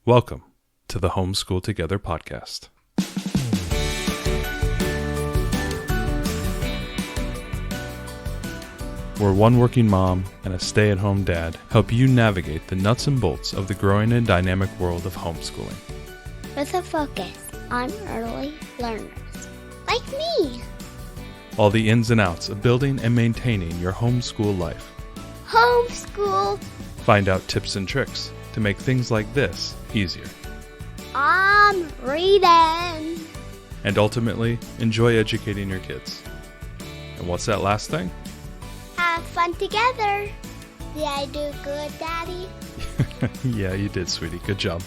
Welcome to the Homeschool Together podcast. Where one working mom and a stay-at-home dad help you navigate the nuts and bolts of the growing and dynamic world of homeschooling. With a focus on early learners, like me. All the ins and outs of building and maintaining your homeschool life. Homeschool. Find out tips and tricks to make things like this easier. I'm reading. And ultimately, enjoy educating your kids. And what's that last thing? Have fun together. Did I do good, Daddy? Yeah, you did, sweetie. Good job.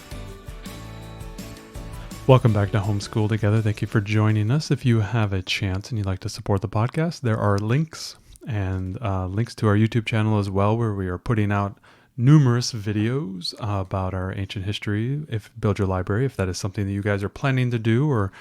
Welcome back to Homeschool Together. Thank you for joining us. If you have a chance and you'd like to support the podcast, there are links and links to our YouTube channel as well, where we are putting out numerous videos about our ancient history. If build your library, if that is something that you guys are planning to do or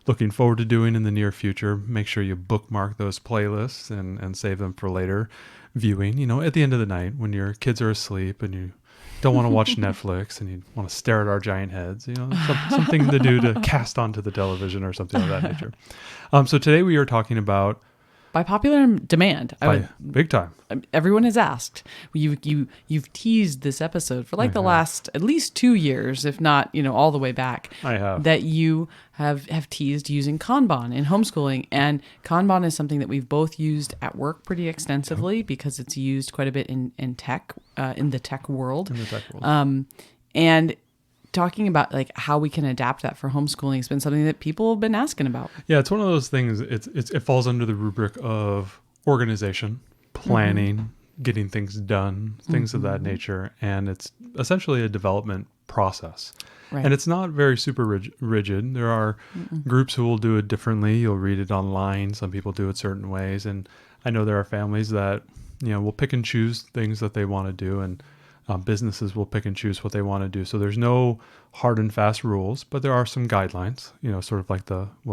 looking forward to doing in the near future, make sure you bookmark those playlists and save them for later viewing. You know, at the end of the night when your kids are asleep and you don't want to watch Netflix and you want to stare at our giant heads, you know, something to do to cast onto the television or something of that nature. So today we are talking about by popular demand. Big time. Everyone has asked. You've teased this episode for the last at least 2 years, if not, all the way back. I have. That you have teased using Kanban in homeschooling. And Kanban is something that we've both used at work pretty extensively because it's used quite a bit in tech, in the tech world. And talking about how we can adapt that for homeschooling has been something that people have been asking about. Yeah, it's one of those things. It falls under the rubric of organization, planning, getting things done, things of that nature, and it's essentially a development process. Right. And it's not very super rigid. There are groups who will do it differently. You'll read it online. Some people do it certain ways, and I know there are families that will pick and choose things that they want to do, and businesses will pick and choose what they want to do. So there's no hard and fast rules, but there are some guidelines, sort of like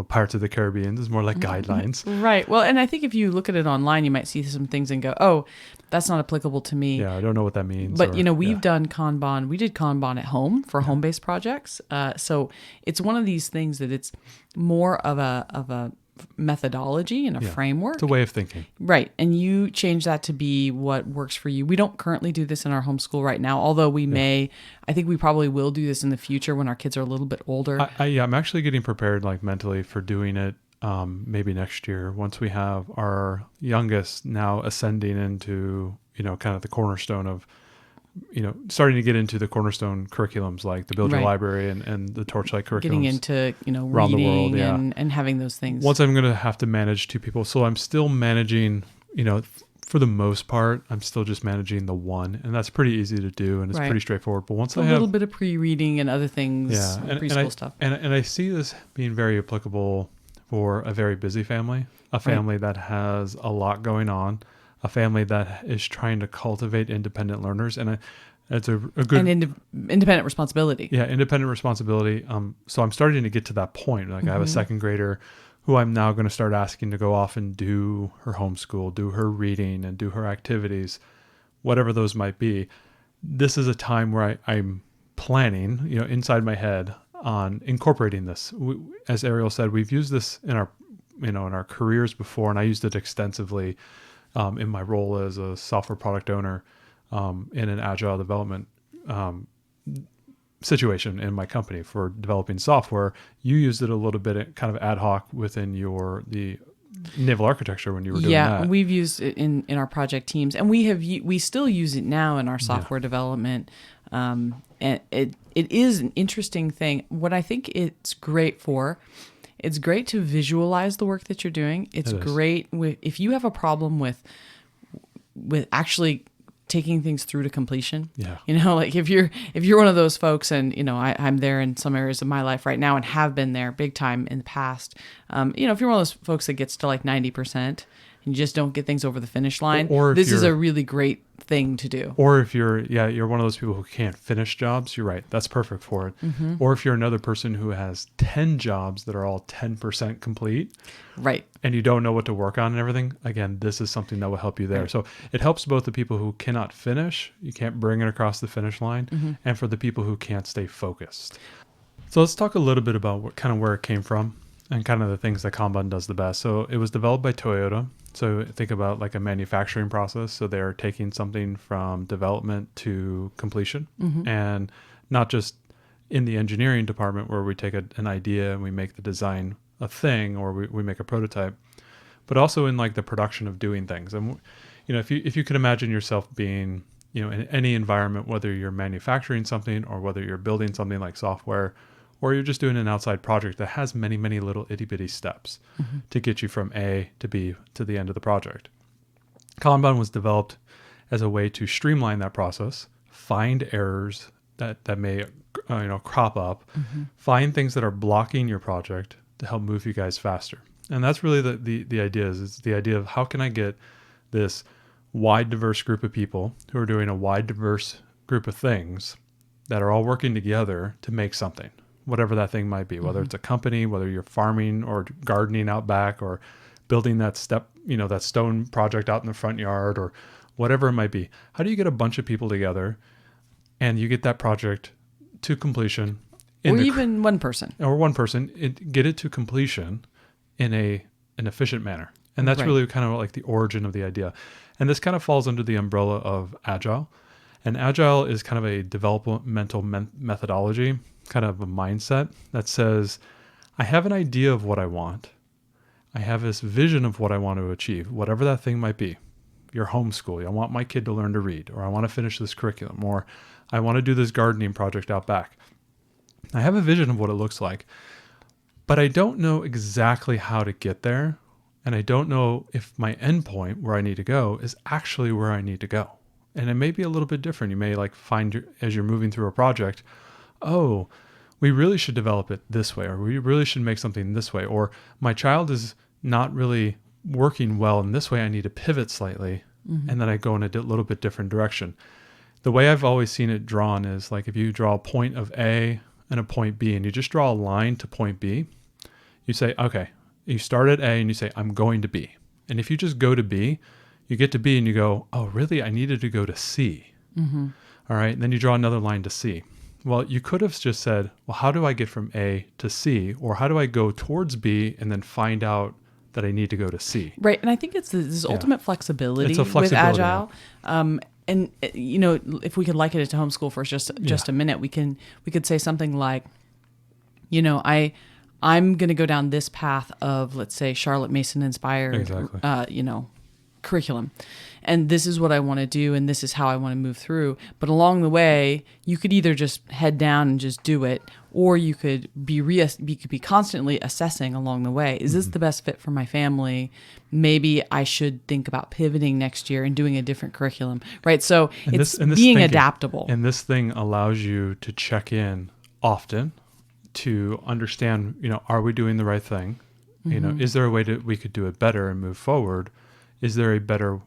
Pirates of the Caribbean is more like guidelines. Right. Well, and I think if you look at it online, you might see some things and go, oh, that's not applicable to me. Yeah, I don't know what that means. But, we've done Kanban. We did Kanban at home for home-based projects. So it's one of these things that it's more of a methodology and a framework. It's a way of thinking. Right. And you change that to be what works for you. We don't currently do this in our homeschool right now, although we may. I think we probably will do this in the future when our kids are a little bit older. I'm actually getting prepared mentally for doing it maybe next year once we have our youngest now ascending into, kind of the cornerstone of, starting to get into the cornerstone curriculums like the Build Your Library and the Torchlight curriculums. Getting into, around reading the world, and having those things. Once I'm going to have to manage two people. So I'm still managing, for the most part, I'm still just managing the one. And that's pretty easy to do and it's pretty straightforward. But once I have a little bit of pre-reading and other things, preschool stuff. And I see this being very applicable for a very busy family, a family that has a lot going on, a family that is trying to cultivate independent learners, and it's a good independent responsibility. Yeah, independent responsibility. So I'm starting to get to that point. I have a second grader who I'm now going to start asking to go off and do her homeschool, do her reading, and do her activities, whatever those might be. This is a time where I'm planning, inside my head on incorporating this. As Ariel said, we've used this in our careers before, and I used it extensively in my role as a software product owner in an agile development situation in my company for developing software. You used it a little bit kind of ad hoc within the naval architecture when you were doing that. Yeah, we've used it in our project teams, and we still use it now in our software development. And it is an interesting thing. What I think it's great for, it's great to visualize the work that you're doing. It's great if you have a problem with actually taking things through to completion. Yeah. If you're one of those folks, and I'm there in some areas of my life right now and have been there big time in the past. If you're one of those folks that gets to 90%, and you just don't get things over the finish line, Or if this is you're- a really great thing to do. Or if you're one of those people who can't finish jobs, you're right. That's perfect for it. Or if you're another person who has 10 jobs that are all 10% complete Right. and you don't know what to work on and everything, again, this is something that will help you there. Right. So it helps both the people who cannot finish, you can't bring it across the finish line, and for the people who can't stay focused. So let's talk a little bit about where it came from and kind of the things that Kanban does the best. So it was developed by Toyota. So think about like a manufacturing process. So they're taking something from development to completion, and not just in the engineering department where we take an idea and we make the design a thing, or we make a prototype, but also in like the production of doing things. And if you could imagine yourself being in any environment, whether you're manufacturing something or whether you're building something like software, or you're just doing an outside project that has many, many little itty bitty steps to get you from A to B to the end of the project. Kanban was developed as a way to streamline that process, find errors that may crop up, find things that are blocking your project to help move you guys faster. And that's really the idea is it's the idea of how can I get this wide, diverse group of people who are doing a wide, diverse group of things that are all working together to make something, whatever that thing might be, whether it's a company, whether you're farming or gardening out back or building that that stone project out in the front yard or whatever it might be. How do you get a bunch of people together and you get that project to completion? Or even one person. Or one person, get it to completion in an efficient manner. And that's really kind of like the origin of the idea. And this kind of falls under the umbrella of Agile. And Agile is kind of a developmental methodology, kind of a mindset that says, I have an idea of what I want. I have this vision of what I want to achieve, whatever that thing might be. Your homeschool, I want my kid to learn to read, or I want to finish this curriculum, or I want to do this gardening project out back. I have a vision of what it looks like, but I don't know exactly how to get there. And I don't know if my endpoint where I need to go is actually where I need to go. And it may be a little bit different. You may find as you're moving through a project, oh, we really should develop it this way, or we really should make something this way, or my child is not really working well in this way. I need to pivot slightly. And then I go in a little bit different direction. The way I've always seen it drawn is like if you draw a point of A and a point B and you just draw a line to point B, you say, okay, you start at A and you say, I'm going to B. And if you just go to B, you get to B and you go, oh, really? I needed to go to C. All right. And then you draw another line to C. Well, you could have just said, well, how do I get from A to C? Or how do I go towards B and then find out that I need to go to C? Right. And I think it's this ultimate flexibility, It's a flexibility with Agile. And if we could liken it to homeschool for just a minute, we could say something like, I'm going to go down this path of, let's say, Charlotte Mason inspired, curriculum. And this is what I want to do. And this is how I want to move through. But along the way, you could either just head down and just do it, or you could be constantly assessing along the way. Is this the best fit for my family? Maybe I should think about pivoting next year and doing a different curriculum, right? So it's being adaptable. And this thing allows you to check in often to understand, are we doing the right thing? Is there a way we could do it better and move forward? Is there a better,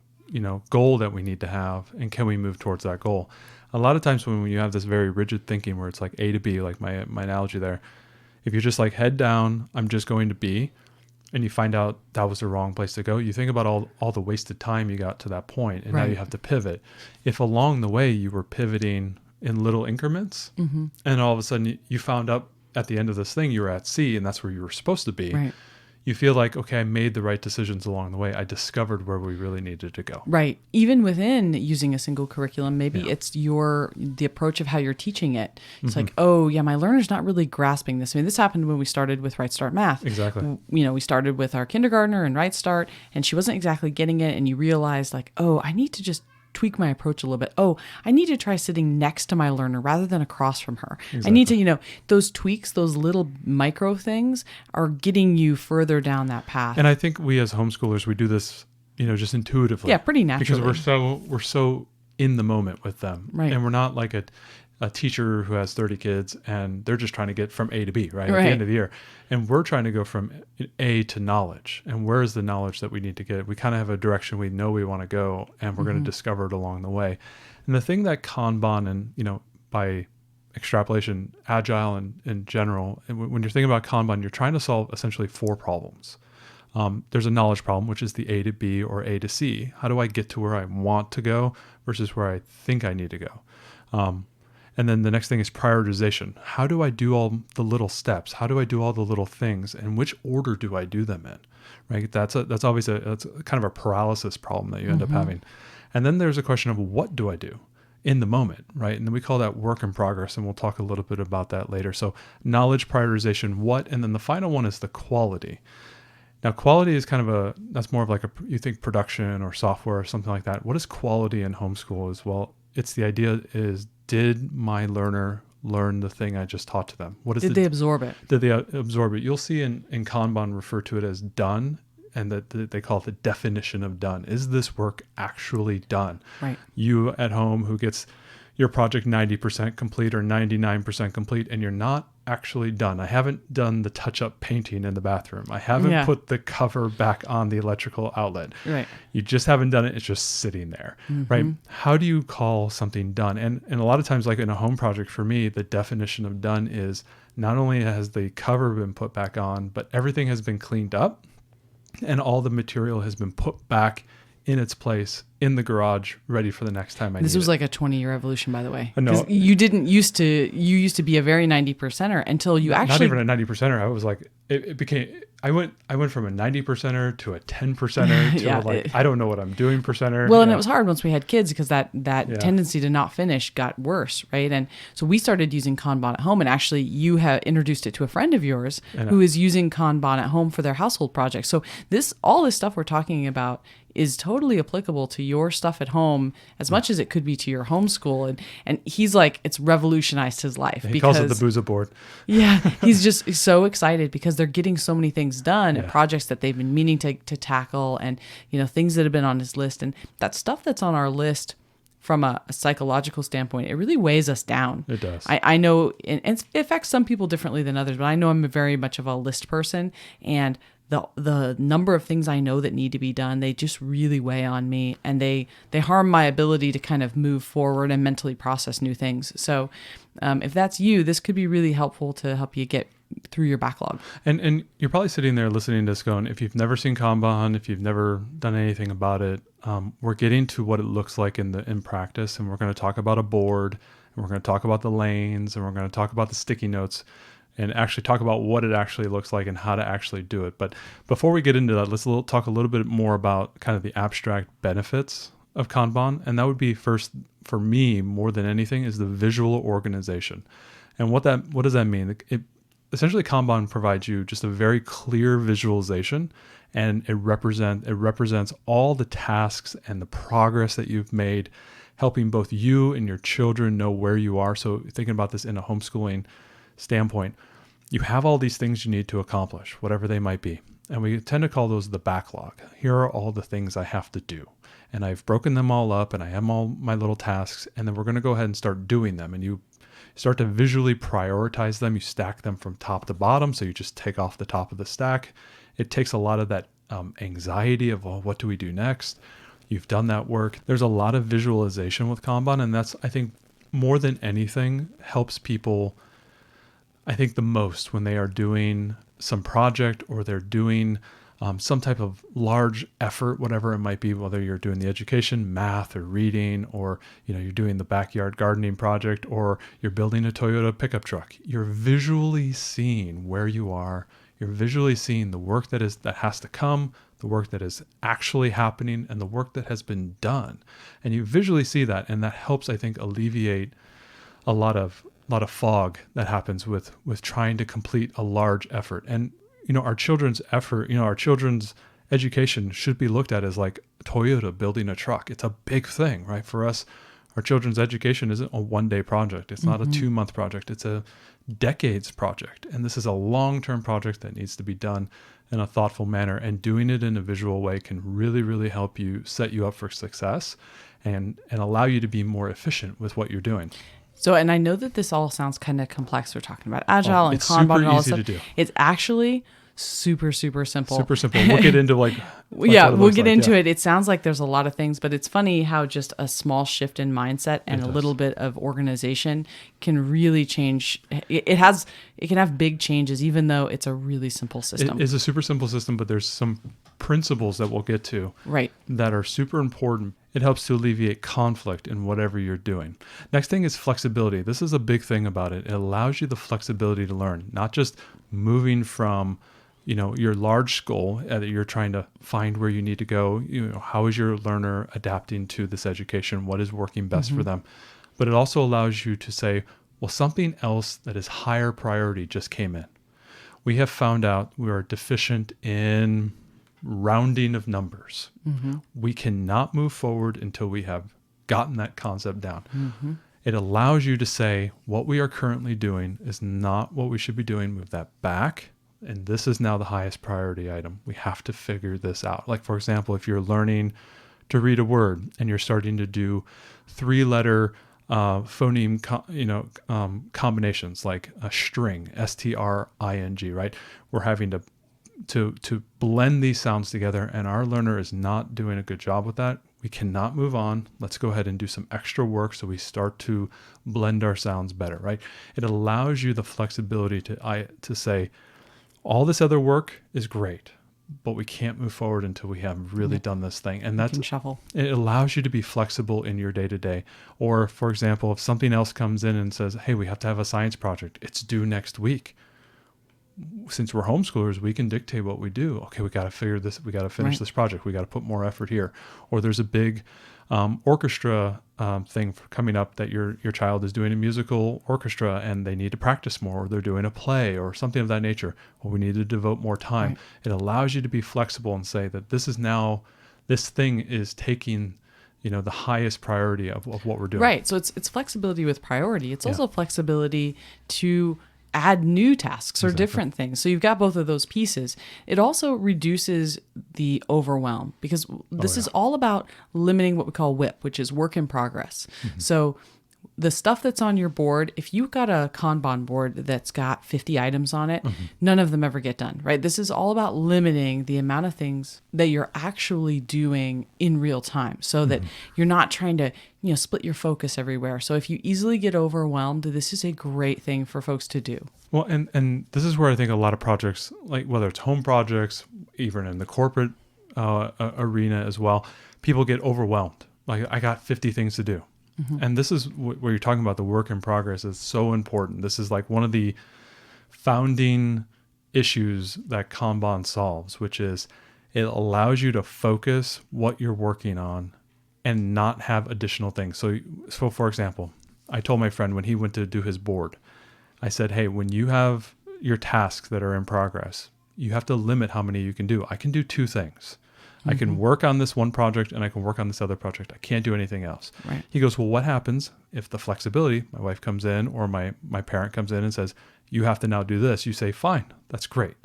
goal that we need to have? And can we move towards that goal? A lot of times when you have this very rigid thinking where it's like A to B, like my analogy there, if you're just like head down, I'm just going to B, and you find out that was the wrong place to go, you think about all the wasted time you got to that point, and now you have to pivot. If along the way you were pivoting in little increments, and all of a sudden you found out at the end of this thing you were at C, and that's where you were supposed to be, right. You feel like, okay, I made the right decisions along the way. I discovered where we really needed to go. Right. Even within using a single curriculum, maybe it's the approach of how you're teaching it. It's like, oh, yeah, my learner's not really grasping this. I mean, this happened when we started with Right Start Math. Exactly. We started with our kindergartner and Right Start, and she wasn't exactly getting it. And you realize like, oh, I need to just tweak my approach a little bit. Oh, I need to try sitting next to my learner rather than across from her. Exactly. I need to, those tweaks, those little micro things are getting you further down that path. And I think we as homeschoolers, we do this, just intuitively. Yeah, pretty naturally. Because we're so in the moment with them. Right. And we're not like a teacher who has 30 kids and they're just trying to get from A to B, right? At Right. the end of the year. And we're trying to go from A to knowledge. And where is the knowledge that we need to get? We kind of have a direction we know we want to go, and we're going to discover it along the way. And the thing that Kanban and, by extrapolation, Agile and in general, and when you're thinking about Kanban, you're trying to solve essentially 4 problems. There's a knowledge problem, which is the A to B or A to C. How do I get to where I want to go versus where I think I need to go? And then the next thing is prioritization. How do I do all the little steps? How do I do all the little things? And which order do I do them in? Right? That's always that's kind of a paralysis problem that you end up having. And then there's a question of what do I do in the moment, right? And then we call that work in progress, and we'll talk a little bit about that later. So knowledge, prioritization, what, and then the final one is the quality. Now, quality is kind of that's more of like you think production or software or something like that. What is quality in homeschool as well? It's the idea is, did my learner learn the thing I just taught to them? Did they absorb it? Did they absorb it? You'll see in Kanban refer to it as done, and that they call it the definition of done. Is this work actually done? Right. You at home who gets your project 90% complete or 99% complete, and you're not actually done. I haven't done the touch-up painting in the bathroom. I haven't put the cover back on the electrical outlet. Right. You just haven't done it. It's just sitting there, right? How do you call something done? And a lot of times, like in a home project for me, the definition of done is not only has the cover been put back on, but everything has been cleaned up and all the material has been put back in its place in the garage, ready for the next time I need it. This was like a 20-year evolution, by the way. No. 'Cause you used to be a very 90%er until you actually... Not even a 90%er. I was like, it became... I went from a 90%er to a 10%er to I don't know what I'm doing percenter. Well, and it was hard once we had kids because that tendency to not finish got worse, right? And so we started using Kanban at home, and actually you have introduced it to a friend of yours who is using Kanban at home for their household projects. So all this stuff we're talking about is totally applicable to your stuff at home as much as it could be to your homeschool. And he's like, it's revolutionized his life. He calls it the booza board. Yeah, he's just so excited because they're getting so many things done at projects that they've been meaning to tackle, and things that have been on his list. And that stuff that's on our list from a psychological standpoint, it really weighs us down. It does. I know, and it affects some people differently than others, but I know I'm very much of a list person, and the number of things I know that need to be done, they just really weigh on me, and they harm my ability to kind of move forward and mentally process new things. So if that's you, this could be really helpful to help you get through your backlog. And you're probably sitting there listening to this going, if you've never seen Kanban, if you've never done anything about it, we're getting to what it looks like in practice, and we're going to talk about a board, and we're going to talk about the lanes, and we're going to talk about the sticky notes, and actually talk about what it actually looks like and how to actually do it. But before we get into that, let's talk a little bit more about kind of the abstract benefits of Kanban. And that would be first, for me, more than anything, is the visual organization. And what does that mean? Essentially, Kanban provides you just a very clear visualization, and it represents all the tasks and the progress that you've made, helping both you and your children know where you are. So thinking about this in a homeschooling standpoint, you have all these things you need to accomplish, whatever they might be. And we tend to call those the backlog. Here are all the things I have to do. And I've broken them all up, and I have all my little tasks, and then we're going to go ahead and start doing them. And you start to visually prioritize them. You stack them from top to bottom. So you just take off the top of the stack. It takes a lot of that anxiety of, well, what do we do next? You've done that work. There's a lot of visualization with Kanban, and that's, I think, more than anything, helps people, I think, the most when they are doing some project or they're doing some type of large effort, whatever it might be, whether you're doing the education, math, or reading, or you're doing the backyard gardening project, or you're building a Toyota pickup truck. You're visually seeing where you are. You're visually seeing the work that has to come, the work that is actually happening, and the work that has been done. And you visually see that, and that helps, I think, alleviate a lot of fog that happens with trying to complete a large effort. And our children's effort, our children's education should be looked at as like Toyota building a truck. It's a big thing, right? For us, our children's education isn't a one-day project. It's not a 2-month project. It's a decades project. And this is a long-term project that needs to be done in a thoughtful manner, and doing it in a visual way can really, really help you set you up for success and allow you to be more efficient with what you're doing. So, and I know that this all sounds kind of complex. We're talking about Agile and it's Kanban super and all easy this to stuff. do. It's actually super, super simple. Super simple. We'll get into like Yeah, what it we'll looks get like. into Yeah. it. It sounds like there's a lot of things, but it's funny how just a small shift in mindset and It a does. little bit of organization can really change. It can have big changes, even though it's a really simple system. It is a super simple system, but there's some principles that we'll get to Right. that are super important. It helps to alleviate conflict in whatever you're doing. Next thing is flexibility. This is a big thing about it. It allows you the flexibility to learn, not just moving from your large goal that you're trying to find where you need to go. How is your learner adapting to this education? What is working best for them? But it also allows you to say, well, something else that is higher priority just came in. We have found out we are deficient in rounding of numbers. We cannot move forward until we have gotten that concept down. It allows you to say what we are currently doing is not what we should be doing. Move that back. And this is now the highest priority item. We have to figure this out. Like, for example, if you're learning to read a word and you're starting to do 3-letter phoneme combinations like a string, string, right? We're having to blend these sounds together, and our learner is not doing a good job with that. We cannot move on. Let's go ahead and do some extra work so we start to blend our sounds better, right? It allows you the flexibility to say, all this other work is great, but we can't move forward until we have really done this thing. And that's, Shuffle. it allows you to be flexible in your day to day. Or for example, if something else comes in and says, hey, we have to have a science project, it's due next week. Since we're homeschoolers, we can dictate what we do. Okay, we got to figure this. We got to finish this project. We got to put more effort here. Or there's a big orchestra thing coming up that your child is doing a musical orchestra and they need to practice more, or they're doing a play or something of that nature. Well, we need to devote more time. Right. It allows you to be flexible and say that this thing is taking the highest priority of what we're doing. Right. So it's flexibility with priority. It's also flexibility to add new tasks or different things. So you've got both of those pieces. It also reduces the overwhelm because this is all about limiting what we call WIP, which is work in progress. So the stuff that's on your board, if you've got a Kanban board that's got 50 items on it, none of them ever get done, right? This is all about limiting the amount of things that you're actually doing in real time so that you're not trying to, split your focus everywhere. So if you easily get overwhelmed, this is a great thing for folks to do. Well, and this is where I think a lot of projects, like whether it's home projects, even in the corporate arena as well, people get overwhelmed. Like, I got 50 things to do. And this is where you're talking about the work in progress is so important. This is like one of the founding issues that Kanban solves, which is it allows you to focus what you're working on and not have additional things. So for example, I told my friend when he went to do his board, I said, hey, when you have your tasks that are in progress, you have to limit how many you can do. I can do 2 things. I can work on this one project and I can work on this other project. I can't do anything else. Right. He goes, well, what happens if the flexibility, my wife comes in or my parent comes in and says, you have to now do this. You say, fine, that's great.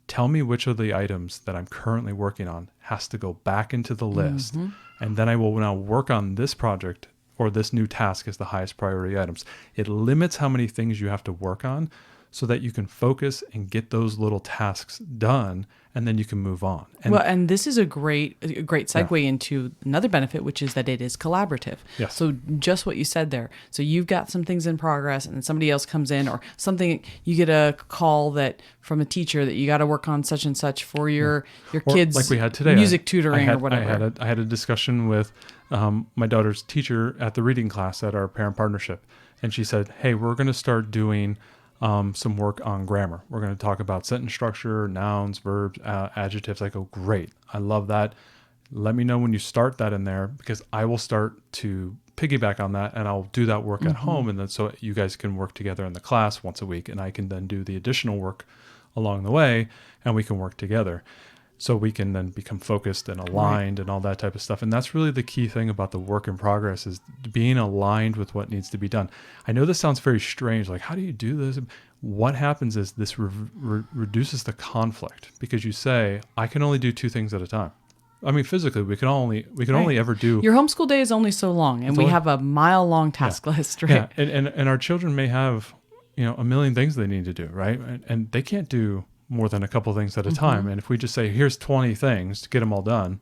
Tell me which of the items that I'm currently working on has to go back into the list. And then I will now work on this project or this new task as the highest priority items. It limits how many things you have to work on so that you can focus and get those little tasks done, and then you can move on. And this is a great segue into another benefit, which is that it is collaborative. Yes. So just what you said there. So you've got some things in progress and somebody else comes in or something, you get a call from a teacher that you got to work on such and such for your kids' like we had today, music tutoring or whatever. I had a discussion with my daughter's teacher at the reading class at our parent partnership. And she said, hey, we're going to start doing some work on grammar. We're going to talk about sentence structure, nouns, verbs, adjectives. I go, great. I love that. Let me know when you start that in there because I will start to piggyback on that and I'll do that work at home. And then so you guys can work together in the class once a week and I can then do the additional work along the way and we can work together. So we can then become focused and aligned and all that type of stuff. And that's really the key thing about the work in progress is being aligned with what needs to be done. I know this sounds very strange. Like, how do you do this? What happens is this reduces the conflict because you say, I can only do 2 things at a time. I mean, physically, we can only Right. ever do. Your homeschool day is only so long, and It's we only- have a mile-long task list, right? Yeah, and our children may have, a million things they need to do, right? And they can't do more than a couple things at a time. And if we just say, here's 20 things to get them all done,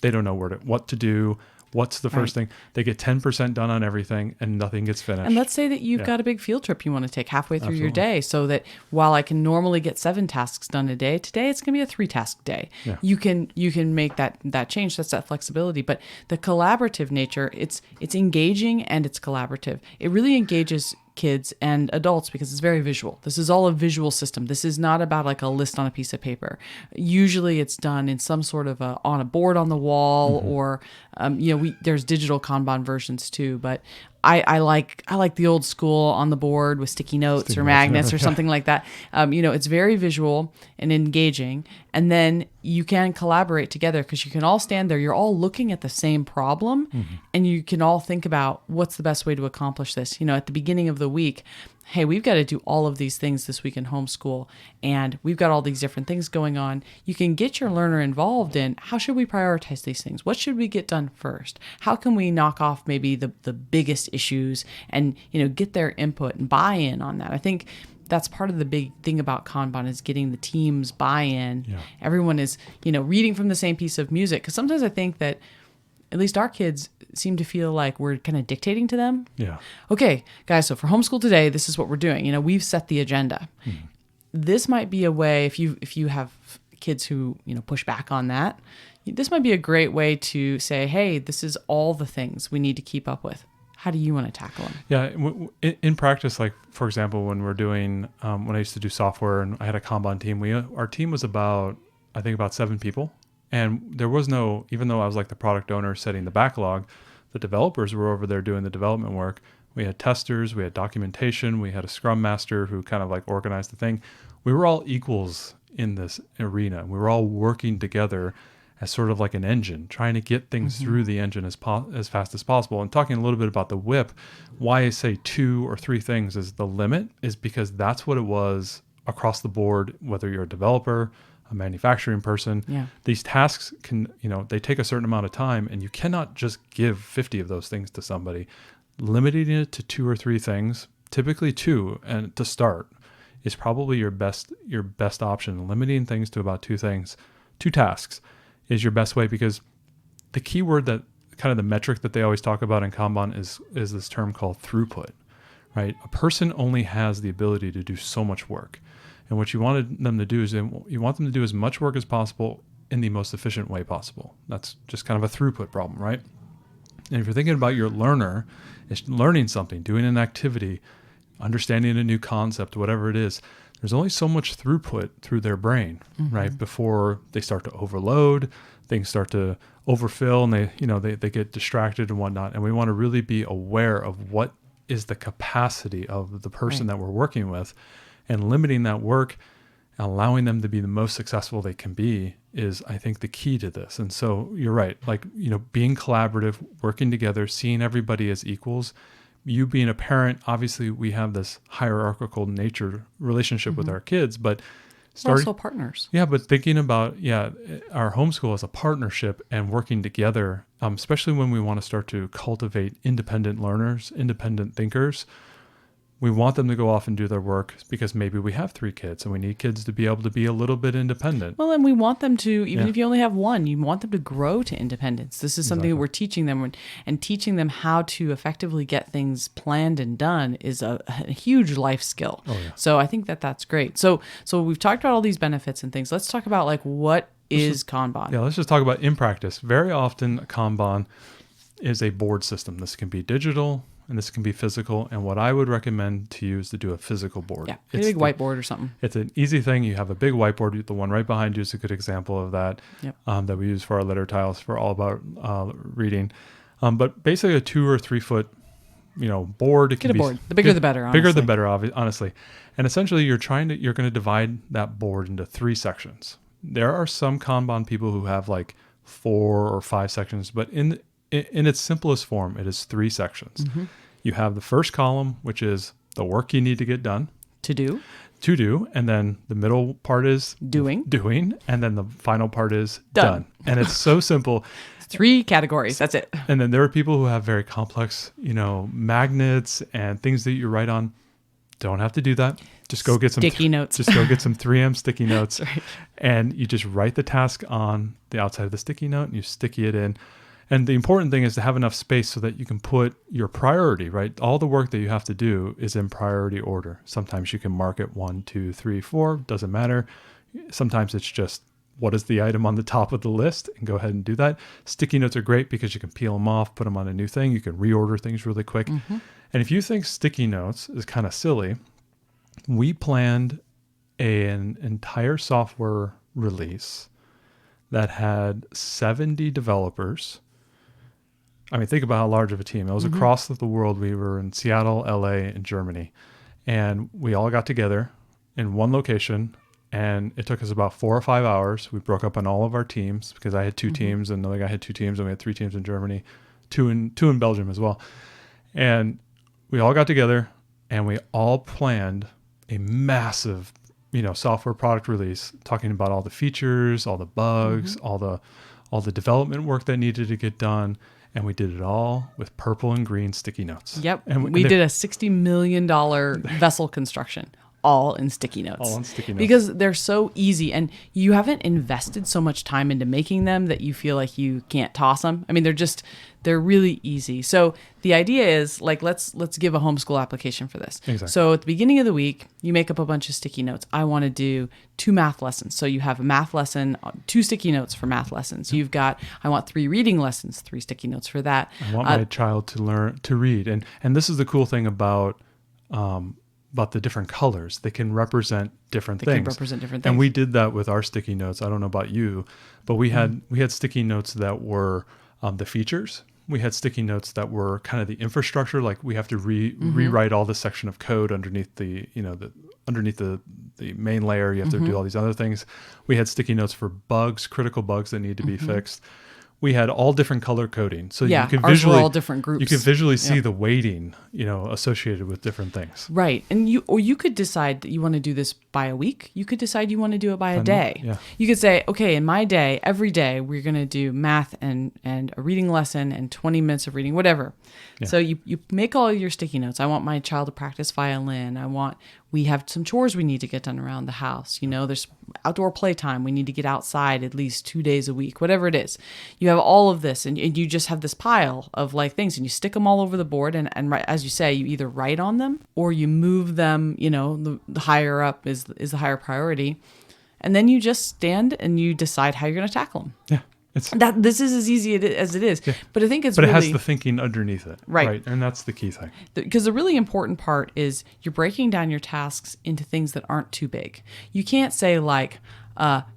they don't know what to do. What's the first thing? They get 10% done on everything and nothing gets finished. And let's say that you've got a big field trip you want to take halfway through your Absolutely. day, so that while I can normally get 7 tasks done a day, today it's going to be a 3-task day. Yeah. You can make that change. That's that flexibility. But the collaborative nature, it's engaging and it's collaborative. It really engages kids and adults because it's very visual. This is all a visual system. This is not about like a list on a piece of paper. Usually it's done in some sort of on a board on the wall, or there's digital Kanban versions too, but I like the old school on the board with sticky notes or magnets or something like that. It's very visual and engaging, and then you can collaborate together because you can all stand there. You're all looking at the same problem, and you can all think about what's the best way to accomplish this. At the beginning of the week, hey, we've got to do all of these things this week in homeschool, and we've got all these different things going on. You can get your learner involved in how should we prioritize these things? What should we get done first? How can we knock off maybe the biggest issues and, get their input and buy-in on that? I think that's part of the big thing about Kanban is getting the team's buy-in. Yeah. Everyone is, reading from the same piece of music. Because sometimes I think that at least our kids seem to feel like we're kind of dictating to them. Yeah. Okay, guys, so for homeschool today, this is what we're doing. We've set the agenda. This might be a way, if you have kids who, push back on that, this might be a great way to say, hey, this is all the things we need to keep up with. How do you want to tackle them? Yeah. In practice, like, for example, when we're doing, when I used to do software and I had a Kanban team, our team was about 7 people. And there was no, even though I was like the product owner setting the backlog, the developers were over there doing the development work. We had testers, we had documentation, we had a scrum master who kind of like organized the thing. We were all equals in this arena. We were all working together as sort of like an engine, trying to get things through the engine as fast as possible. And talking a little bit about the whip, why I say 2 or 3 things is the limit is because that's what it was across the board, whether you're a developer, a manufacturing person. Yeah. These tasks can, they take a certain amount of time, and you cannot just give 50 of those things to somebody. Limiting it to 2 or 3 things, typically 2, and to start is probably your best option. Limiting things to about 2 tasks is your best way, because the key word that kind of the metric that they always talk about in Kanban is this term called throughput, right? A person only has the ability to do so much work. And what you wanted them to do is you want them to do as much work as possible in the most efficient way possible. That's just kind of a throughput problem, right? And if you're thinking about your learner, is learning something, doing an activity, understanding a new concept, whatever it is, there's only so much throughput through their brain, right? Before they start to overload, things start to overfill, and they get distracted and whatnot. And we want to really be aware of what is the capacity of the person that we're working with. And limiting that work, allowing them to be the most successful they can be is, I think, the key to this. And so you're right, like, being collaborative, working together, seeing everybody as equals. You being a parent, obviously we have this hierarchical nature relationship with our kids, but We're also partners. Yeah, but thinking about, our homeschool as a partnership and working together, especially when we want to start to cultivate independent learners, independent thinkers. We want them to go off and do their work because maybe we have 3 kids and we need kids to be able to be a little bit independent. Well, and we want them to, even if you only have 1, you want them to grow to independence. This is something that we're teaching them, and teaching them how to effectively get things planned and done is a huge life skill. Oh, yeah. So I think that's great. So we've talked about all these benefits and things. Let's talk about like what is Kanban? Yeah, let's just talk about in practice. Very often Kanban is a board system. This can be digital and this can be physical. And what I would recommend to you is to do a physical board. Yeah, a big whiteboard or something. It's an easy thing. You have a big whiteboard. The one right behind you is a good example of that. Yep. That we use for our letter tiles for all about reading. But basically a 2 or 3 foot, board. Get a board. The bigger the better, honestly. Bigger the better, honestly. And essentially you're going to divide that board into 3 sections. There are some Kanban people who have like 4 or 5 sections, but in its simplest form, it is 3 sections. You have the first column, which is the work you need to get done. To do. to do, and then the middle part is Doing. and then the final part is Done. done. And it's so simple. 3 categories. That's it. And then there are people who have very complex, magnets and things that you write on. Don't have to do that. Just go get some sticky notes. Just go get some 3M sticky notes. That's right. And you just write the task on the outside of the sticky note and you sticky it in. And the important thing is to have enough space so that you can put your priority, right? All the work that you have to do is in priority order. Sometimes you can mark it 1, 2, 3, 4, doesn't matter. Sometimes it's just what is the item on the top of the list and go ahead and do that. Sticky notes are great because you can peel them off, put them on a new thing. You can reorder things really quick. Mm-hmm. And if you think sticky notes is kind of silly, we planned an entire software release that had 70 developers. I mean, think about how large of a team. It was across the world. We were in Seattle, LA, and Germany. And we all got together in one location. And it took us about 4 or 5 hours. We broke up on all of our teams because I had 2 teams and another guy had 2 teams. And we had 3 teams in Germany, two in Belgium as well. And we all got together and we all planned a massive, software product release, talking about all the features, all the bugs, all the development work that needed to get done. And we did it all with purple and green sticky notes. Yep. And we did a $60 million vessel construction. All in sticky notes. All in sticky notes. Because they're so easy and you haven't invested so much time into making them that you feel like you can't toss them. I mean, they're really easy. So the idea is like, let's give a homeschool application for this. Exactly. So at the beginning of the week, you make up a bunch of sticky notes. I want to do 2 math lessons. So you have a math lesson, 2 sticky notes for math lessons. You've got, I want 3 reading lessons, 3 sticky notes for that. I want my child to learn to read. And this is the cool thing about the different colors. They can represent different things. And we did that with our sticky notes. I don't know about you, but we had sticky notes that were the features. We had sticky notes that were kind of the infrastructure, like we have to rewrite all this section of code underneath the main layer. You have to do all these other things. We had sticky notes for bugs, critical bugs that need to be fixed. We had all different color coding. So you can visually, all different groups. You can visually see the weighting, associated with different things. Right. And you could decide that you want to do this by a week. You could decide you want to do it by a day. Yeah. You could say, okay, in my day, every day we're going to do math and a reading lesson and 20 minutes of reading, whatever. Yeah. So you make all your sticky notes. I want my child to practice violin. We have some chores we need to get done around the house. There's outdoor playtime. We need to get outside at least 2 days a week, whatever it is. You have all of this and you just have this pile of like things and you stick them all over the board. And as you say, you either write on them or you move them, the higher up is the higher priority. And then you just stand and you decide how you're going to tackle them. Yeah. This is as easy as it is. Yeah. But I think it has the thinking underneath it. Right. And that's the key thing. Because the really important part is you're breaking down your tasks into things that aren't too big. You can't say like,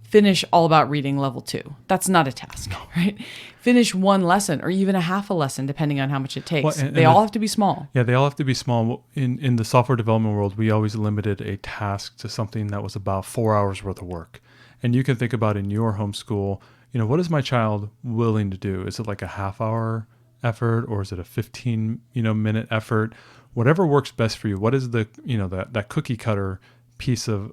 finish all about reading level 2. That's not a task, right? Finish 1 lesson or even a half a lesson, depending on how much it takes. Well, they all have to be small. Yeah, they all have to be small. In the software development world, we always limited a task to something that was about 4 hours worth of work. And you can think about in your homeschool, what is my child willing to do? Is it like a half-hour effort or is it a 15 minute effort? Whatever works best for you. What is the that cookie cutter piece of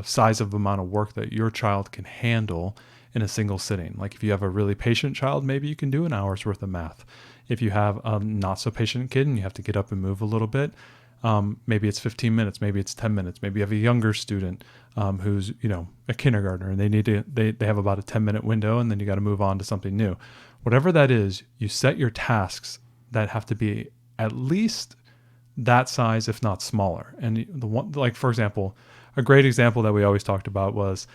size of amount of work that your child can handle in a single sitting? Like if you have a really patient child, maybe you can do an hour's worth of math. If you have a not so patient kid and you have to get up and move a little bit, maybe it's 15 minutes, maybe it's 10 minutes. Maybe you have a younger student who's a kindergartner and they have about a 10-minute window and then you got to move on to something new. Whatever that is, you set your tasks that have to be at least that size, if not smaller. And the one, like for example, a great example that we always talked about was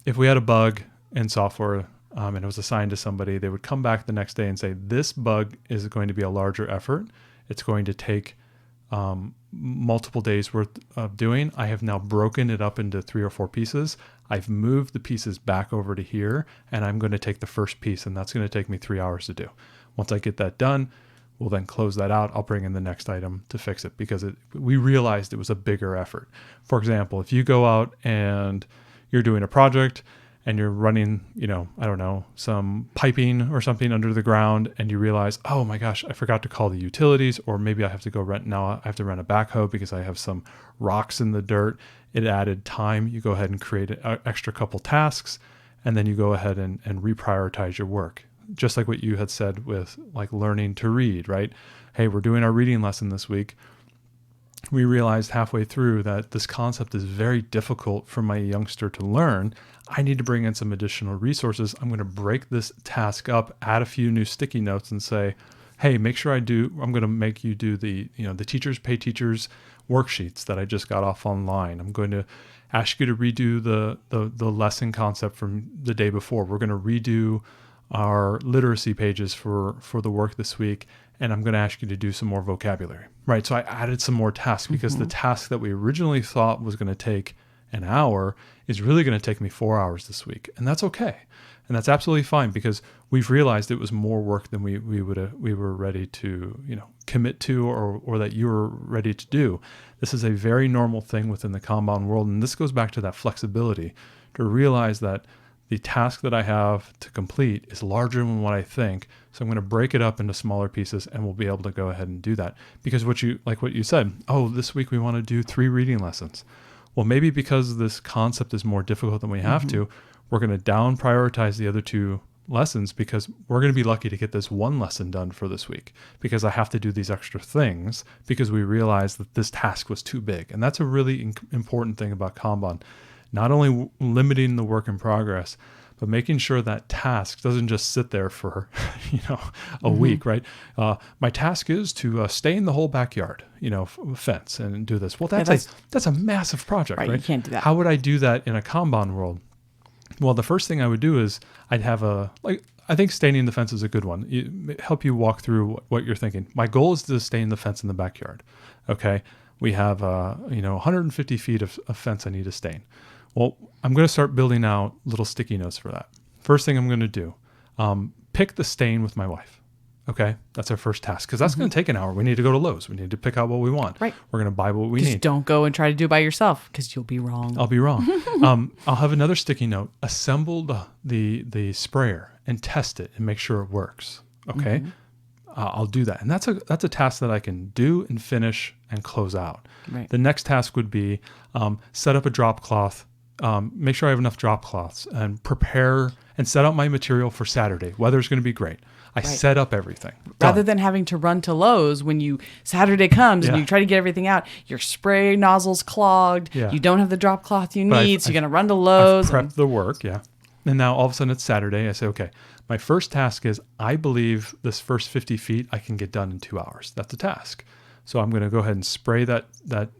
if we had a bug in software and it was assigned to somebody, they would come back the next day and say, this bug is going to be a larger effort. It's going to take multiple days worth of doing. I have now broken it up into 3 or 4 pieces. I've moved the pieces back over to here and I'm going to take the first piece and that's going to take me 3 hours to do. Once I get that done, we'll then close that out. I'll bring in the next item to fix it because we realized it was a bigger effort. For example, if you go out and you're doing a project and you're running, I don't know, some piping or something under the ground, and you realize, oh my gosh, I forgot to call the utilities, or maybe I have to rent a backhoe because I have some rocks in the dirt. It added time. You go ahead and create an extra couple tasks, and then you go ahead and reprioritize your work. Just like what you had said with like learning to read, right? Hey, we're doing our reading lesson this week. We realized halfway through that this concept is very difficult for my youngster to learn. I need to bring in some additional resources. I'm going to break this task up, add a few new sticky notes, and say, hey, make sure I'm going to make you do the Teachers Pay Teachers worksheets that I just got off online. I'm going to ask you to redo the lesson concept from the day before. We're going to redo our literacy pages for the work this week, and I'm going to ask you to do some more vocabulary, right? So I added some more tasks because the task that we originally thought was going to take an hour is really going to take me 4 hours this week. And that's okay. And that's absolutely fine because we've realized it was more work than we were ready to, commit to or that you were ready to do. This is a very normal thing within the Kanban world. And this goes back to that flexibility to realize that the task that I have to complete is larger than what I think. So I'm going to break it up into smaller pieces and we'll be able to go ahead and do that. Because what you said, this week we want to do 3 reading lessons. Well, maybe because this concept is more difficult than we have to, we're going to down prioritize the other 2 lessons because we're going to be lucky to get this 1 lesson done for this week because I have to do these extra things because we realized that this task was too big. And that's a really important thing about Kanban. Not only limiting the work in progress, but making sure that task doesn't just sit there for, a week, right? My task is to stay in the whole backyard, fence and do this. Well, that's a massive project, right? You can't do that. How would I do that in a Kanban world? Well, the first thing I would do is I'd have I think staying in the fence is a good one. Help you walk through what you're thinking. My goal is to stay in the fence in the backyard. Okay. We have, 150 feet of fence I need to stay in. Well, I'm going to start building out little sticky notes for that. First thing I'm going to do, pick the stain with my wife. Okay, that's our first task because that's going to take an hour. We need to go to Lowe's. We need to pick out what we want. Right. We're going to buy what we need. Just don't go and try to do it by yourself because you'll be wrong. I'll be wrong. I'll have another sticky note. Assemble the sprayer and test it and make sure it works. Okay, I'll do that, and that's a task that I can do and finish and close out. Right. The next task would be set up a drop cloth. Make sure I have enough drop cloths and prepare and set out my material for Saturday. Weather's going to be great. I set up everything. Rather than having to run to Lowe's when Saturday comes and you try to get everything out, your spray nozzle's clogged. Yeah. You don't have the drop cloth you need, so you're going to run to Lowe's. I've prepped the work, yeah. And now all of a sudden it's Saturday. I say, okay, my first task is I believe this first 50 feet I can get done in 2 hours. That's a task. So I'm going to go ahead and spray that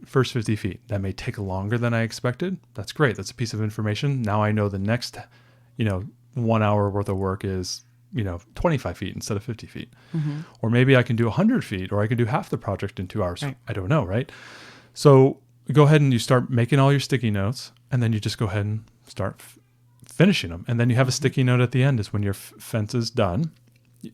first 50 feet. That may take longer than I expected. That's great. That's a piece of information. Now I know the next, 1 hour worth of work is, 25 feet instead of 50 feet. Or maybe I can do 100 feet or I can do half the project in 2 hours. Right. I don't know, right? So go ahead and you start making all your sticky notes and then you just go ahead and start finishing them. And then you have a sticky note at the end is when your fence is done.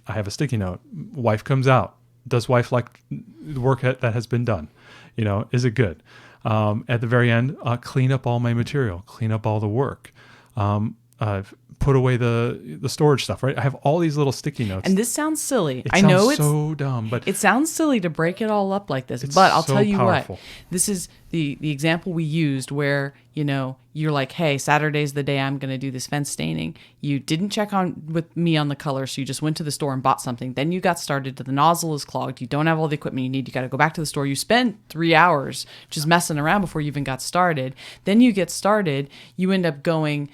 I have a sticky note. Wife comes out. Does wife like the work that has been done? Is it good? At the very end, clean up all my material, clean up all the work, put away the storage stuff, right? I have all these little sticky notes. And this sounds silly. I know it's so dumb, but it sounds silly to break it all up like this. But I'll tell you what, this is the example we used where, you're like, hey, Saturday's the day I'm going to do this fence staining. You didn't check on with me on the color, so you just went to the store and bought something. Then you got started. The nozzle is clogged. You don't have all the equipment you need. You got to go back to the store. You spend 3 hours just messing around before you even got started. Then you get started. You end up doing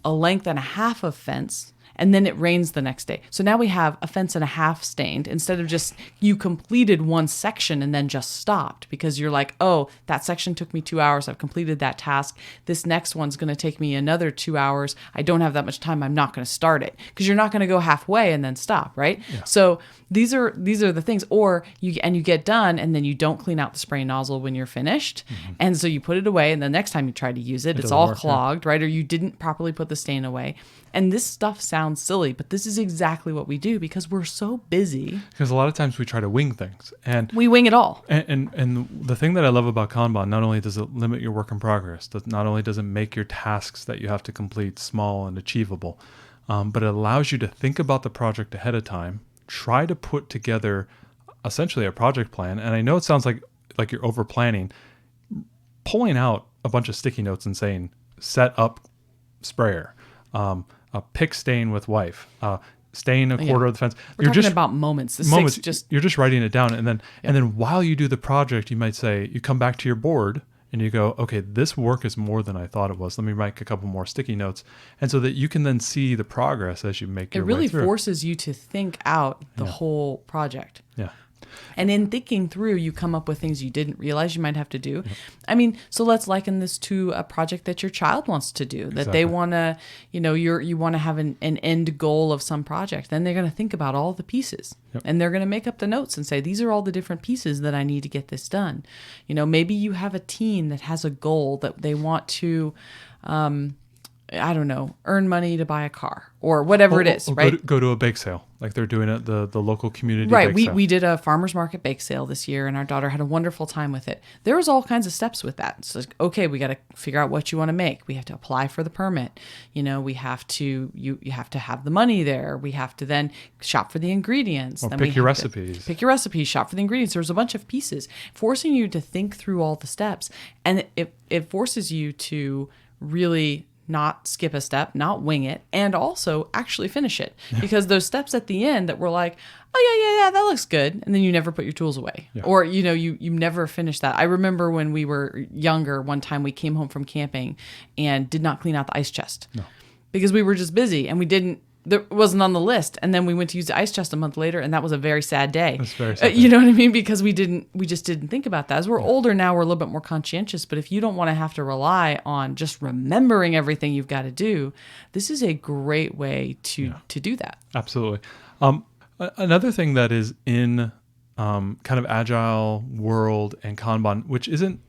a length and a half of fence. And then it rains the next day. So now we have a fence and a half stained instead of just you completed one section and then just stopped because you're like, oh, that section took me 2 hours. I've completed that task. This next one's going to take me another 2 hours. I don't have that much time. I'm not going to start it because you're not going to go halfway and then stop, right? Yeah. So these are the things. Or you get done and then you don't clean out the spray nozzle when you're finished. And so you put it away and the next time you try to use it, it's all clogged, right? Or you didn't properly put the stain away. And this stuff sounds sounds silly, but this is exactly what we do because we're so busy. Because a lot of times we try to wing things, and We wing it all. and the thing that I love about Kanban, not only does it limit your work in progress, not only does it make your tasks that you have to complete small and achievable, but it allows you to think about the project ahead of time, try to put together essentially a project plan. And I know it sounds like you're over planning, pulling out a bunch of sticky notes and saying, set up sprayer, pick stain with wife, stain a quarter of the fence. We're talking about moments. You're just writing it down. And then while you do the project, you might say, you come back to your board and you go, okay, this work is more than I thought it was. Let me write a couple more sticky notes. And so that you can then see the progress as you make your way through. It really forces you to think out the whole project. Yeah. And in thinking through, you come up with things you didn't realize you might have to do. I mean, so let's liken this to a project that your child wants to do, that they want to, you want to have an end goal of some project. Then they're going to think about all the pieces and they're going to make up the notes and say, these are all the different pieces that I need to get this done. Maybe you have a teen that has a goal that they want to, I don't know, earn money to buy a car or whatever it is, right? Go to a bake sale like they're doing at the local community right. bake sale. We did a farmer's market bake sale this year and our daughter had a wonderful time with it. There was all kinds of steps with that. So, okay, we got to figure out what you want to make. We have to apply for the permit. We have to, you have to have the money there. We have to then shop for the ingredients. Or then pick your recipes. Pick your recipes, shop for the ingredients. There's a bunch of pieces forcing you to think through all the steps. And it forces you to really not skip a step, not wing it, and also actually finish it. Because those steps at the end that were like, oh yeah, that looks good, and then you never put your tools away. Yeah. Or, you never finish that. I remember when we were younger, one time we came home from camping and did not clean out the ice chest. No. Because we were just busy and it wasn't on the list. And then we went to use the ice chest a month later, and that was a very sad day. That's very sad. You know what I mean? Because we just didn't think about that. As we're older now, we're a little bit more conscientious. But if you don't want to have to rely on just remembering everything you've got to do, this is a great way to do that. Absolutely. Another thing that is in kind of agile world and Kanban, which isn't,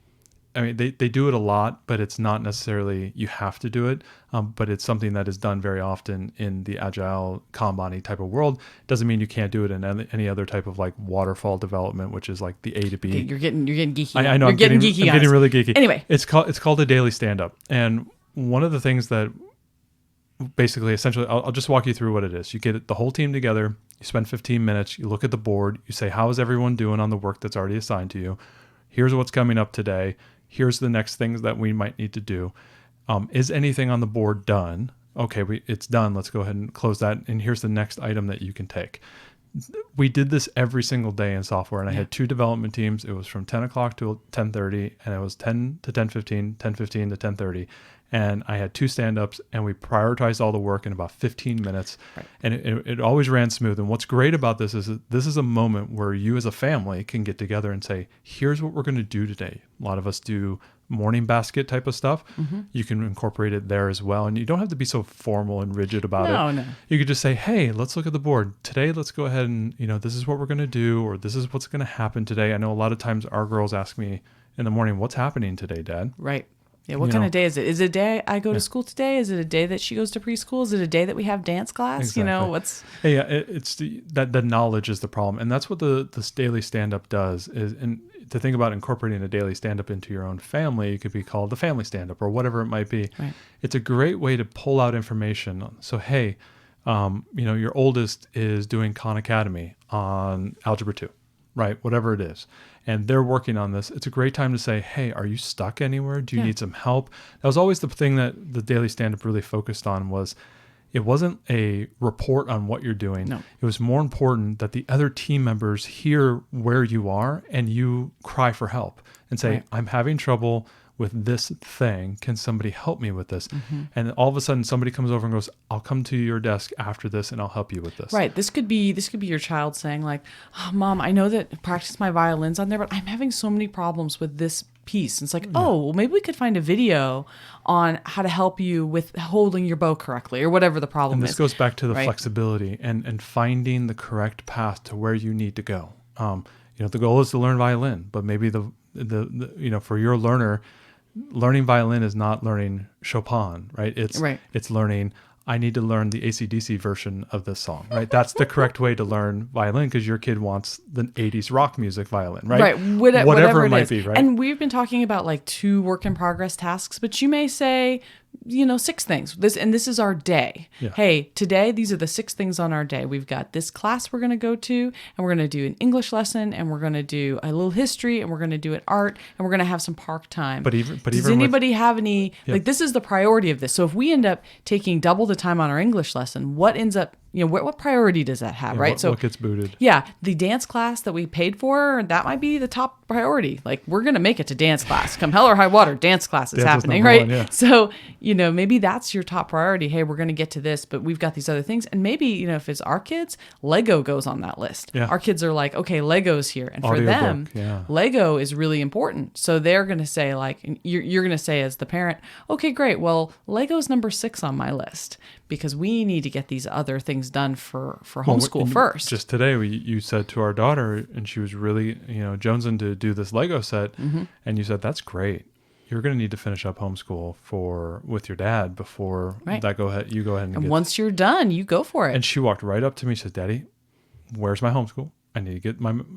I mean, they do it a lot, but it's not necessarily you have to do it. But it's something that is done very often in the agile Kanban-y type of world. Doesn't mean you can't do it in any other type of like waterfall development, which is like the A to B. Okay, you're getting geeky. I know. I'm getting really geeky. Anyway, it's called a daily stand-up, and one of the things that essentially, I'll just walk you through what it is. You get the whole team together. You spend 15 minutes. You look at the board. You say, how is everyone doing on the work that's already assigned to you? Here's what's coming up today. Here's the next things that we might need to do. Is anything on the board done? Okay, it's done. Let's go ahead and close that. And here's the next item that you can take. We did this every single day in software, and I had 2 development teams. It was from 10 o'clock to 10:30, and it was 10 to 10:15, 10:15 to 10:30. And I had 2 stand-ups, and we prioritized all the work in about 15 minutes. Right. And it always ran smooth. And what's great about this is that this is a moment where you as a family can get together and say, here's what we're going to do today. A lot of us do morning basket type of stuff. Mm-hmm. You can incorporate it there as well. And you don't have to be so formal and rigid about it. No. You could just say, hey, let's look at the board. Today, let's go ahead and, this is what we're going to do, or this is what's going to happen today. I know a lot of times our girls ask me in the morning, what's happening today, Dad? Right. Yeah, what kind of day is it? Is it a day I go to school today? Is it a day that she goes to preschool? Is it a day that we have dance class? Exactly. It's the knowledge is the problem. And that's what this daily stand-up does. And to think about incorporating a daily stand-up into your own family, it could be called the family stand-up or whatever it might be. Right. It's a great way to pull out information. So, hey, your oldest is doing Khan Academy on Algebra 2, right? Whatever it is. And they're working on this. It's a great time to say, hey, are you stuck anywhere? Do you need some help? That was always the thing that the daily stand-up really focused on was it wasn't a report on what you're doing. No. It was more important that the other team members hear where you are and you cry for help and say, I'm having trouble with this thing. Can somebody help me with this? Mm-hmm. And all of a sudden somebody comes over and goes, I'll come to your desk after this and I'll help you with this. Right. This could be your child saying like, oh, Mom, I know that practice my violin's on there, but I'm having so many problems with this piece. And it's like, well, maybe we could find a video on how to help you with holding your bow correctly or whatever the problem is. And this goes back to the flexibility and finding the correct path to where you need to go. The goal is to learn violin, but maybe the for your learner, learning violin is not learning Chopin, right? It's learning I need to learn the AC/DC version of this song, right? That's the correct way to learn violin because your kid wants the 80s rock music violin, right? Right. Whatever it it might is. be, right? And we've been talking about like 2 work in progress tasks, but you may say, 6 things. This is our day. Yeah. Hey, today these are the 6 things on our day. We've got this class we're going to go to, and we're going to do an English lesson, and we're going to do a little history, and we're going to do an art, and we're going to have some park time. Does anybody have any like this is the priority of this? So if we end up taking double the time on our English lesson, what ends up what priority does that have, right? What gets booted? Yeah, the dance class that we paid for, that might be the top priority. Like, we're going to make it to dance class. Come hell or high water, dance class is happening, right? One, yeah. So, maybe that's your top priority. Hey, we're going to get to this, but we've got these other things. And maybe, if it's our kids, Lego goes on that list. Yeah. Our kids are like, okay, Lego's here. And for them, yeah. Lego is really important. So they're going to say, like, you're going to say as the parent, okay, great. Well, Lego's number 6 on my list because we need to get these other things done for homeschool first. Just today, you said to our daughter, and she was really, jonesing to do this Lego set, and you said, that's great. You're going to need to finish up homeschool with your dad before that. You go ahead and once you're done, you go for it. And she walked right up to me. She said, Daddy, where's my homeschool? I need to get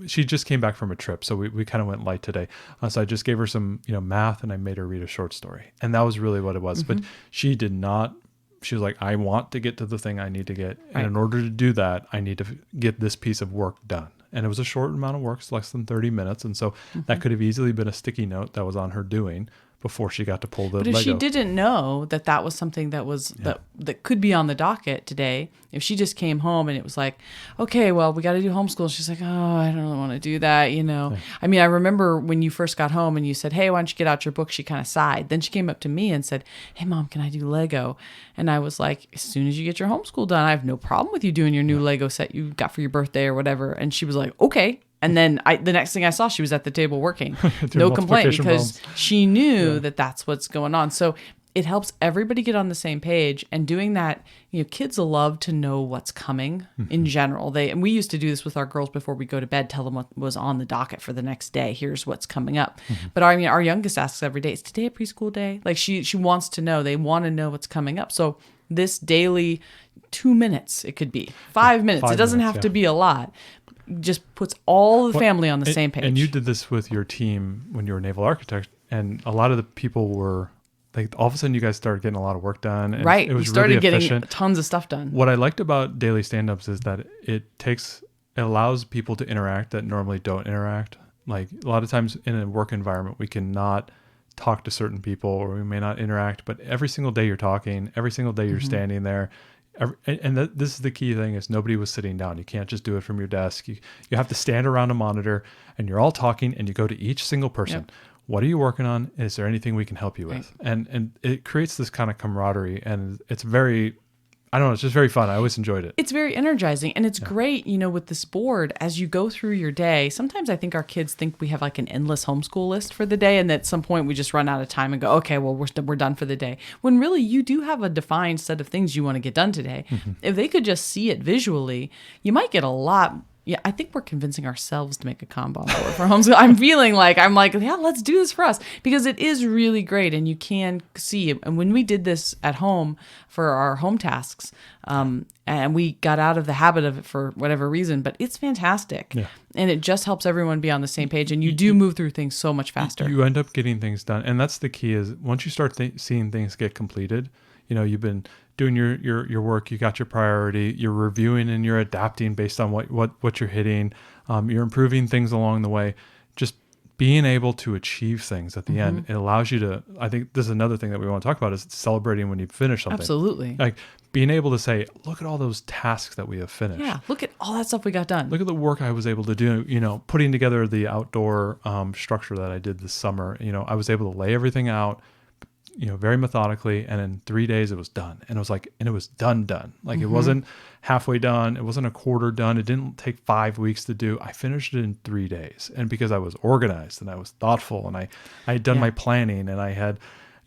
she just came back from a trip. So we kind of went light today. So I just gave her some, math, and I made her read a short story. And that was really what it was. But she did not. She was like, I want to get to the thing I need to get. And in order to do that, I need to get this piece of work done. And it was a short amount of work, it's less than 30 minutes. And so that could have easily been a sticky note that was on her doing before she got to pull the Lego. But if she didn't know that was something that was that could be on the docket today, if she just came home and it was like, okay, well, we got to do homeschool. She's like, oh, I don't really want to do that, I mean, I remember when you first got home and you said, hey, why don't you get out your book? She kind of sighed. Then she came up to me and said, hey, Mom, can I do Lego? And I was like, as soon as you get your homeschool done, I have no problem with you doing your new Lego set you got for your birthday or whatever. And she was like, okay. And then the next thing I saw, she was at the table working. No complaint because she knew that that's what's going on. So it helps everybody get on the same page. And doing that, kids love to know what's coming in general. And we used to do this with our girls before we go to bed, tell them what was on the docket for the next day. Here's what's coming up. But our youngest asks every day, is today a preschool day? Like she wants to know. They want to know what's coming up. So this daily 2 minutes, it could be 5 minutes. It doesn't have to be a lot. Just puts all the family on the same page. And you did this with your team when you were a naval architect, and a lot of the people were like, all of a sudden you guys started getting a lot of work done. And right. It was we started really getting efficient. Tons of stuff done. What I liked about daily stand-ups is that it allows people to interact that normally don't interact. Like a lot of times in a work environment, we cannot talk to certain people or we may not interact, but every single day you're talking, every single day you're standing there. This is the key thing is nobody was sitting down. You can't just do it from your desk. You have to stand around a monitor and you're all talking and you go to each single person. Yep. What are you working on? Is there anything we can help you with? Right. And it creates this kind of camaraderie and it's very, I don't know, it's just very fun. I always enjoyed it. It's very energizing and it's great, with this board as you go through your day. Sometimes I think our kids think we have like an endless homeschool list for the day and at some point we just run out of time and go, okay, well, we're done for the day. When really you do have a defined set of things you want to get done today. If they could just see it visually, you might get a lot. Yeah, I think we're convincing ourselves to make a Kanban board for homeschool. I'm like, yeah, let's do this for us because it is really great and you can see. And when we did this at home for our home tasks, and we got out of the habit of it for whatever reason, but it's fantastic. Yeah. And it just helps everyone be on the same page and you do move through things so much faster. You end up getting things done. And that's the key is once you start seeing things get completed, you've been doing your work, you got your priority, you're reviewing and you're adapting based on what you're hitting, you're improving things along the way. Just being able to achieve things at the end, it allows you to, I think this is another thing that we want to talk about is celebrating when you finish something. Absolutely. Like being able to say, look at all those tasks that we have finished. Yeah, look at all that stuff we got done. Look at the work I was able to do, putting together the outdoor structure that I did this summer. I was able to lay everything out, very methodically, and in 3 days it was done. And it was done. Like it wasn't halfway done. It wasn't a quarter done. It didn't take 5 weeks to do. I finished it in 3 days. And because I was organized and I was thoughtful and I had done my planning and I had,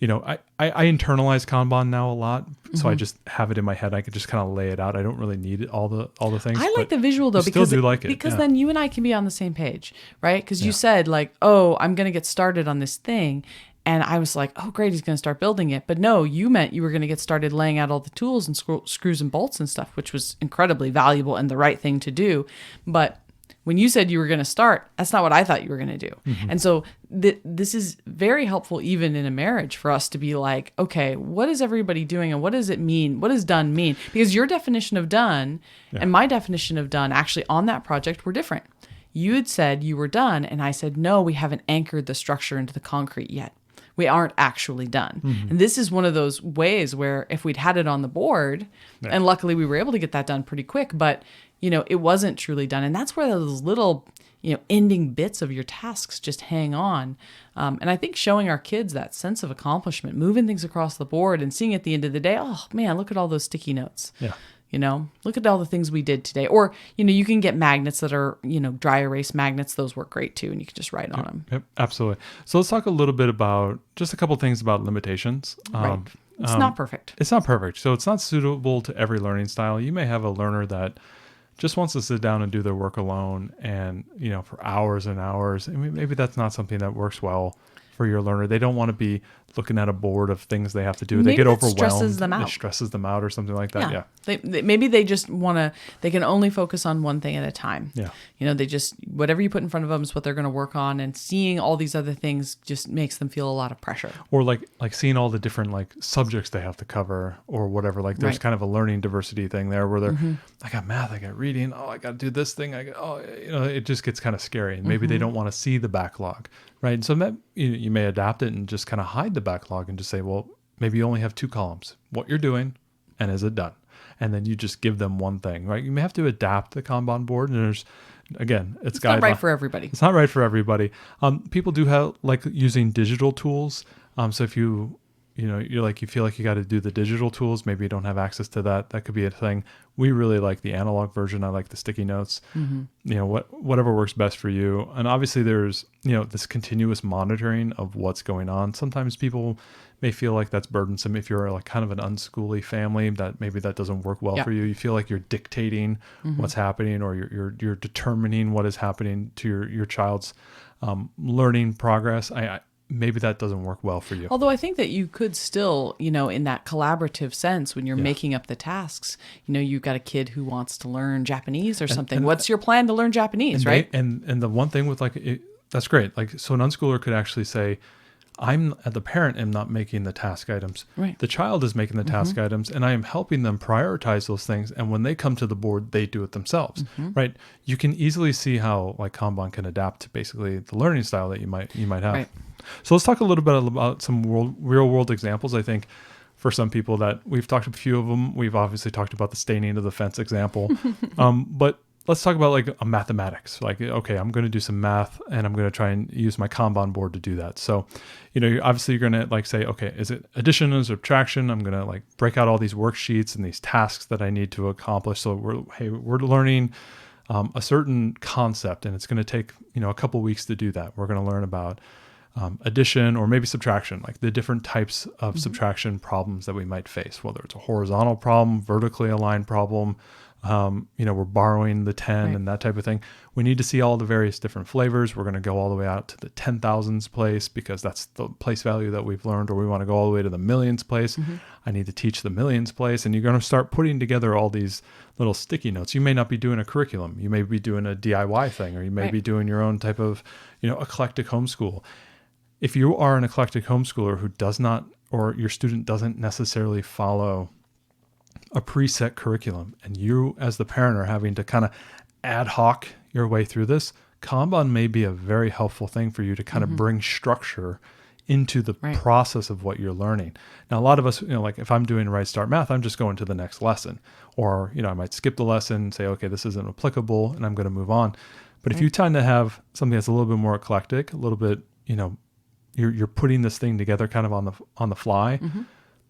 I internalize Kanban now a lot. So I just have it in my head. I could just kind of lay it out. I don't really need all the things. I like the visual though, because still do like it. Because then you and I can be on the same page, right? Because you said like, oh, I'm going to get started on this thing. And I was like, oh, great, he's going to start building it. But no, you meant you were going to get started laying out all the tools and screws and bolts and stuff, which was incredibly valuable and the right thing to do. But when you said you were going to start, that's not what I thought you were going to do. And so this is very helpful even in a marriage for us to be like, okay, what is everybody doing and what does it mean? What does done mean? Because your definition of done and my definition of done actually on that project were different. You had said you were done, and I said, no, we haven't anchored the structure into the concrete yet. We aren't actually done. And this is one of those ways where if we'd had it on the board, and luckily we were able to get that done pretty quick, but it wasn't truly done. And that's where those little, ending bits of your tasks just hang on. And I think showing our kids that sense of accomplishment, moving things across the board and seeing at the end of the day, oh man, look at all those sticky notes. Yeah. Look at all the things we did today. Or, you can get magnets that are, dry erase magnets. Those work great too. And you can just write on them. Yep, absolutely. So let's talk a little bit about just a couple things about limitations. Right. It's not perfect. It's not perfect. So it's not suitable to every learning style. You may have a learner that just wants to sit down and do their work alone and, for hours and hours. I mean, maybe that's not something that works well for your learner. They don't want to be looking at a board of things they have to do. Maybe they get that overwhelmed. stresses them out. It stresses them out or something like that. Yeah. Maybe they just they can only focus on one thing at a time. Yeah. They just, whatever you put in front of them is what they're going to work on, and seeing all these other things just makes them feel a lot of pressure. Or like seeing all the different subjects they have to cover or whatever. There's kind of a learning diversity thing there where they're, I got math, I got reading, I got to do this thing. It just gets kind of scary. And maybe they don't want to see the backlog, right? And so that you may adapt it and just kind of hide the backlog and just say, well, maybe you only have 2 columns, what you're doing and is it done? And then you just give them one thing, right? You may have to adapt the Kanban board, and there's, again, it's not right for everybody. It's not right for everybody. People do have using digital tools. So if you feel like you got to do the digital tools, maybe you don't have access to that. That could be a thing. We really like the analog version. I like the sticky notes. Whatever works best for you. And obviously there's this continuous monitoring of what's going on. Sometimes people may feel like that's burdensome if you're kind of an unschooly family, that maybe that doesn't work well for you. You feel like you're dictating what's happening, or you're determining what is happening to your child's learning progress. Maybe that doesn't work well for you. Although I think that you could still, in that collaborative sense, when you're making up the tasks, you've got a kid who wants to learn Japanese or something. And what's your plan to learn Japanese, right? And the one thing with that's great. So an unschooler could actually say, the parent am not making the task items. Right. The child is making the task items, and I am helping them prioritize those things. And when they come to the board, they do it themselves, right? You can easily see how Kanban can adapt to basically the learning style that you might have. Right. So let's talk a little bit about some real world examples. I think for some people that we've talked a few of them, we've obviously talked about the staining of the fence example, but let's talk about a mathematics. Okay, I'm going to do some math and I'm going to try and use my Kanban board to do that. So, obviously you're going to say, okay, is it addition or subtraction? I'm going to break out all these worksheets and these tasks that I need to accomplish. So we're learning a certain concept, and it's going to take, a couple weeks to do that. We're going to learn about addition or maybe subtraction, the different types of subtraction problems that we might face, whether it's a horizontal problem, vertically aligned problem, we're borrowing the 10 and that type of thing. We need to see all the various different flavors. We're going to go all the way out to the 10,000s place because that's the place value that we've learned, or we want to go all the way to the millions place. I need to teach the millions place. And you're going to start putting together all these little sticky notes. You may not be doing a curriculum. You may be doing a DIY thing, or you may be doing your own type of, eclectic homeschool. If you are an eclectic homeschooler who does not, or your student doesn't necessarily follow a preset curriculum, and you as the parent are having to kind of ad hoc your way through this, Kanban may be a very helpful thing for you to kind of bring structure into the process of what you're learning. Now, a lot of us, if I'm doing Right Start Math, I'm just going to the next lesson, or, I might skip the lesson, say, okay, this isn't applicable, and I'm going to move on. But if you tend to have something that's a little bit more eclectic, a little bit, you're putting this thing together kind of on the fly,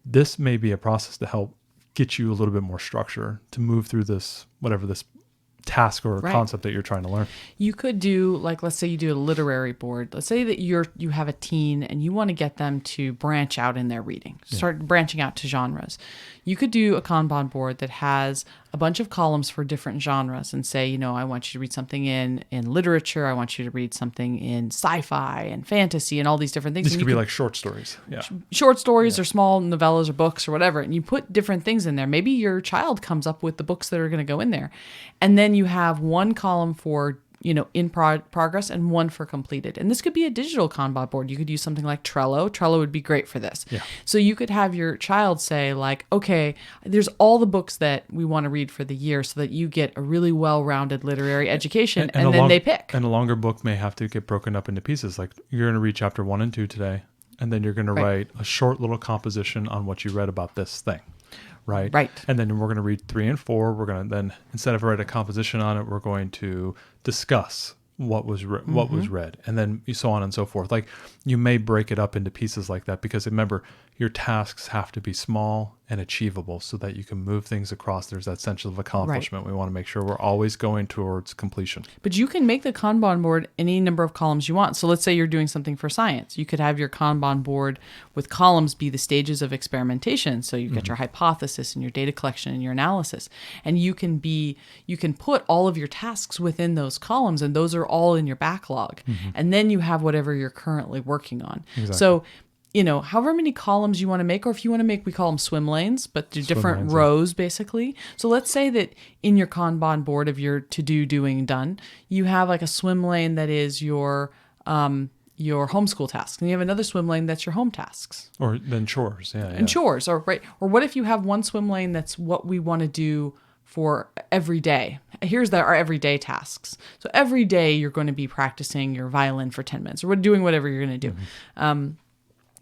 this may be a process to help get you a little bit more structure to move through this, whatever this task or concept that you're trying to learn. You could do, let's say you do a literary board. Let's say that you have a teen and you want to get them to branch out in their reading, start branching out to genres. You could do a Kanban board that has a bunch of columns for different genres and say, I want you to read something in literature. I want you to read something in sci-fi and fantasy and all these different things. These could be like short stories. Yeah. Short stories or small novellas or books or whatever. And you put different things in there. Maybe your child comes up with the books that are going to go in there. And then you have one column for in progress and one for completed. And this could be a digital Kanban board. You could use something like Trello. Trello would be great for this. Yeah. So you could have your child say like, okay, there's all the books that we want to read for the year so that you get a really well-rounded literary education and then they pick. And a longer book may have to get broken up into pieces. Like you're going to read chapter 1 and 2 today, and then you're going to write a short little composition on what you read about this thing. Right. And then we're going to read 3 and 4. We're going to then, instead of write a composition on it, we're going to discuss what was read, and then so on and so forth. Like you may break it up into pieces like that because remember, your tasks have to be small and achievable so that you can move things across. There's that sense of accomplishment. We want to make sure we're always going towards completion. But you can make the Kanban board any number of columns you want. So let's say you're doing something for science. You could have your Kanban board with columns be the stages of experimentation. So you've got your hypothesis and your data collection and your analysis. And you can put all of your tasks within those columns, and those are all in your backlog. And then you have whatever you're currently working on. Exactly. So however many columns you want to make, or if you want to make, we call them swim lanes, but they're different rows basically. So let's say that in your Kanban board of your to-do, doing, done, you have like a swim lane that is your homeschool tasks, and you have another swim lane that's your home tasks. Or then chores, and chores, or what if you have one swim lane that's what we want to do for every day. Here's our everyday tasks. So every day you're going to be practicing your violin for 10 minutes, or doing whatever you're going to do.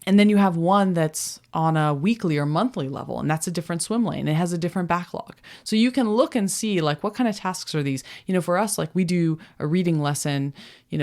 And then you have one that's on a weekly or monthly level, and that's a different swim lane. It has a different backlog. So you can look and see like what kind of tasks are these. For us, like we do a reading lesson,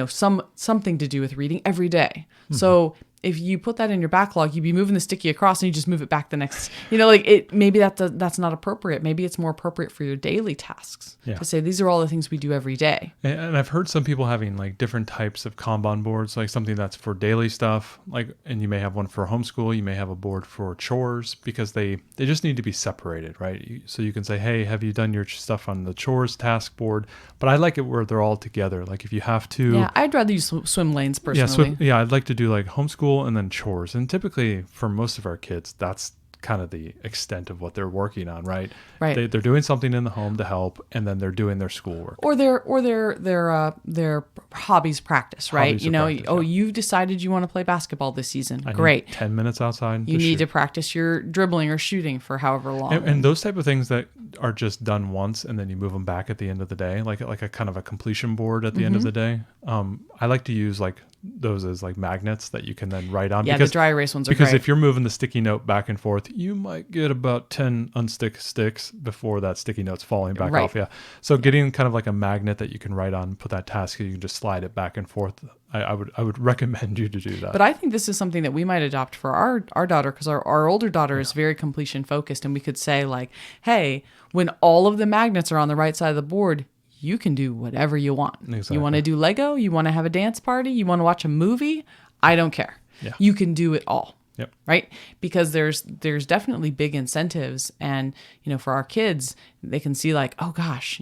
something to do with reading every day. So if you put that in your backlog, you'd be moving the sticky across and you just move it back the next, maybe that's not appropriate. Maybe it's more appropriate for your daily tasks to say, these are all the things we do every day. And I've heard some people having like different types of Kanban boards, like something that's for daily stuff, and you may have one for homeschool, you may have a board for chores, because they just need to be separated, right? So you can say, hey, have you done your stuff on the chores task board? But I like it where they're all together. Like if you have to. Yeah, I'd rather use swim lanes personally. I'd like to do like homeschool and then chores. And typically for most of our kids, that's kind of the extent of what they're working on, right? They're doing something in the home to help, and then they're doing their schoolwork. Or their hobbies practice, right? Practice, you've decided you want to play basketball this season. I Great. Need 10 minutes outside. You need to practice your dribbling or shooting for however long. And those type of things that are just done once and then you move them back at the end of the day, like a kind of a completion board at the end of the day. I like to use like those as like magnets that you can then write on. Yeah, the dry erase ones are because great. If you're moving the sticky note back and forth, you might get about 10 unstick sticks before that sticky note's falling back off. Yeah. So getting kind of like a magnet that you can write on, put that task, you can just slide it back and forth. I would recommend you to do that. But I think this is something that we might adopt for our daughter, because our older daughter is very completion focused, and we could say like, hey, when all of the magnets are on the right side of the board, you can do whatever you want. Exactly. You want to do Lego? You want to have a dance party? You want to watch a movie? I don't care. Yeah. You can do it all. Yep. Right? Because there's definitely big incentives, and for our kids, they can see like, oh gosh,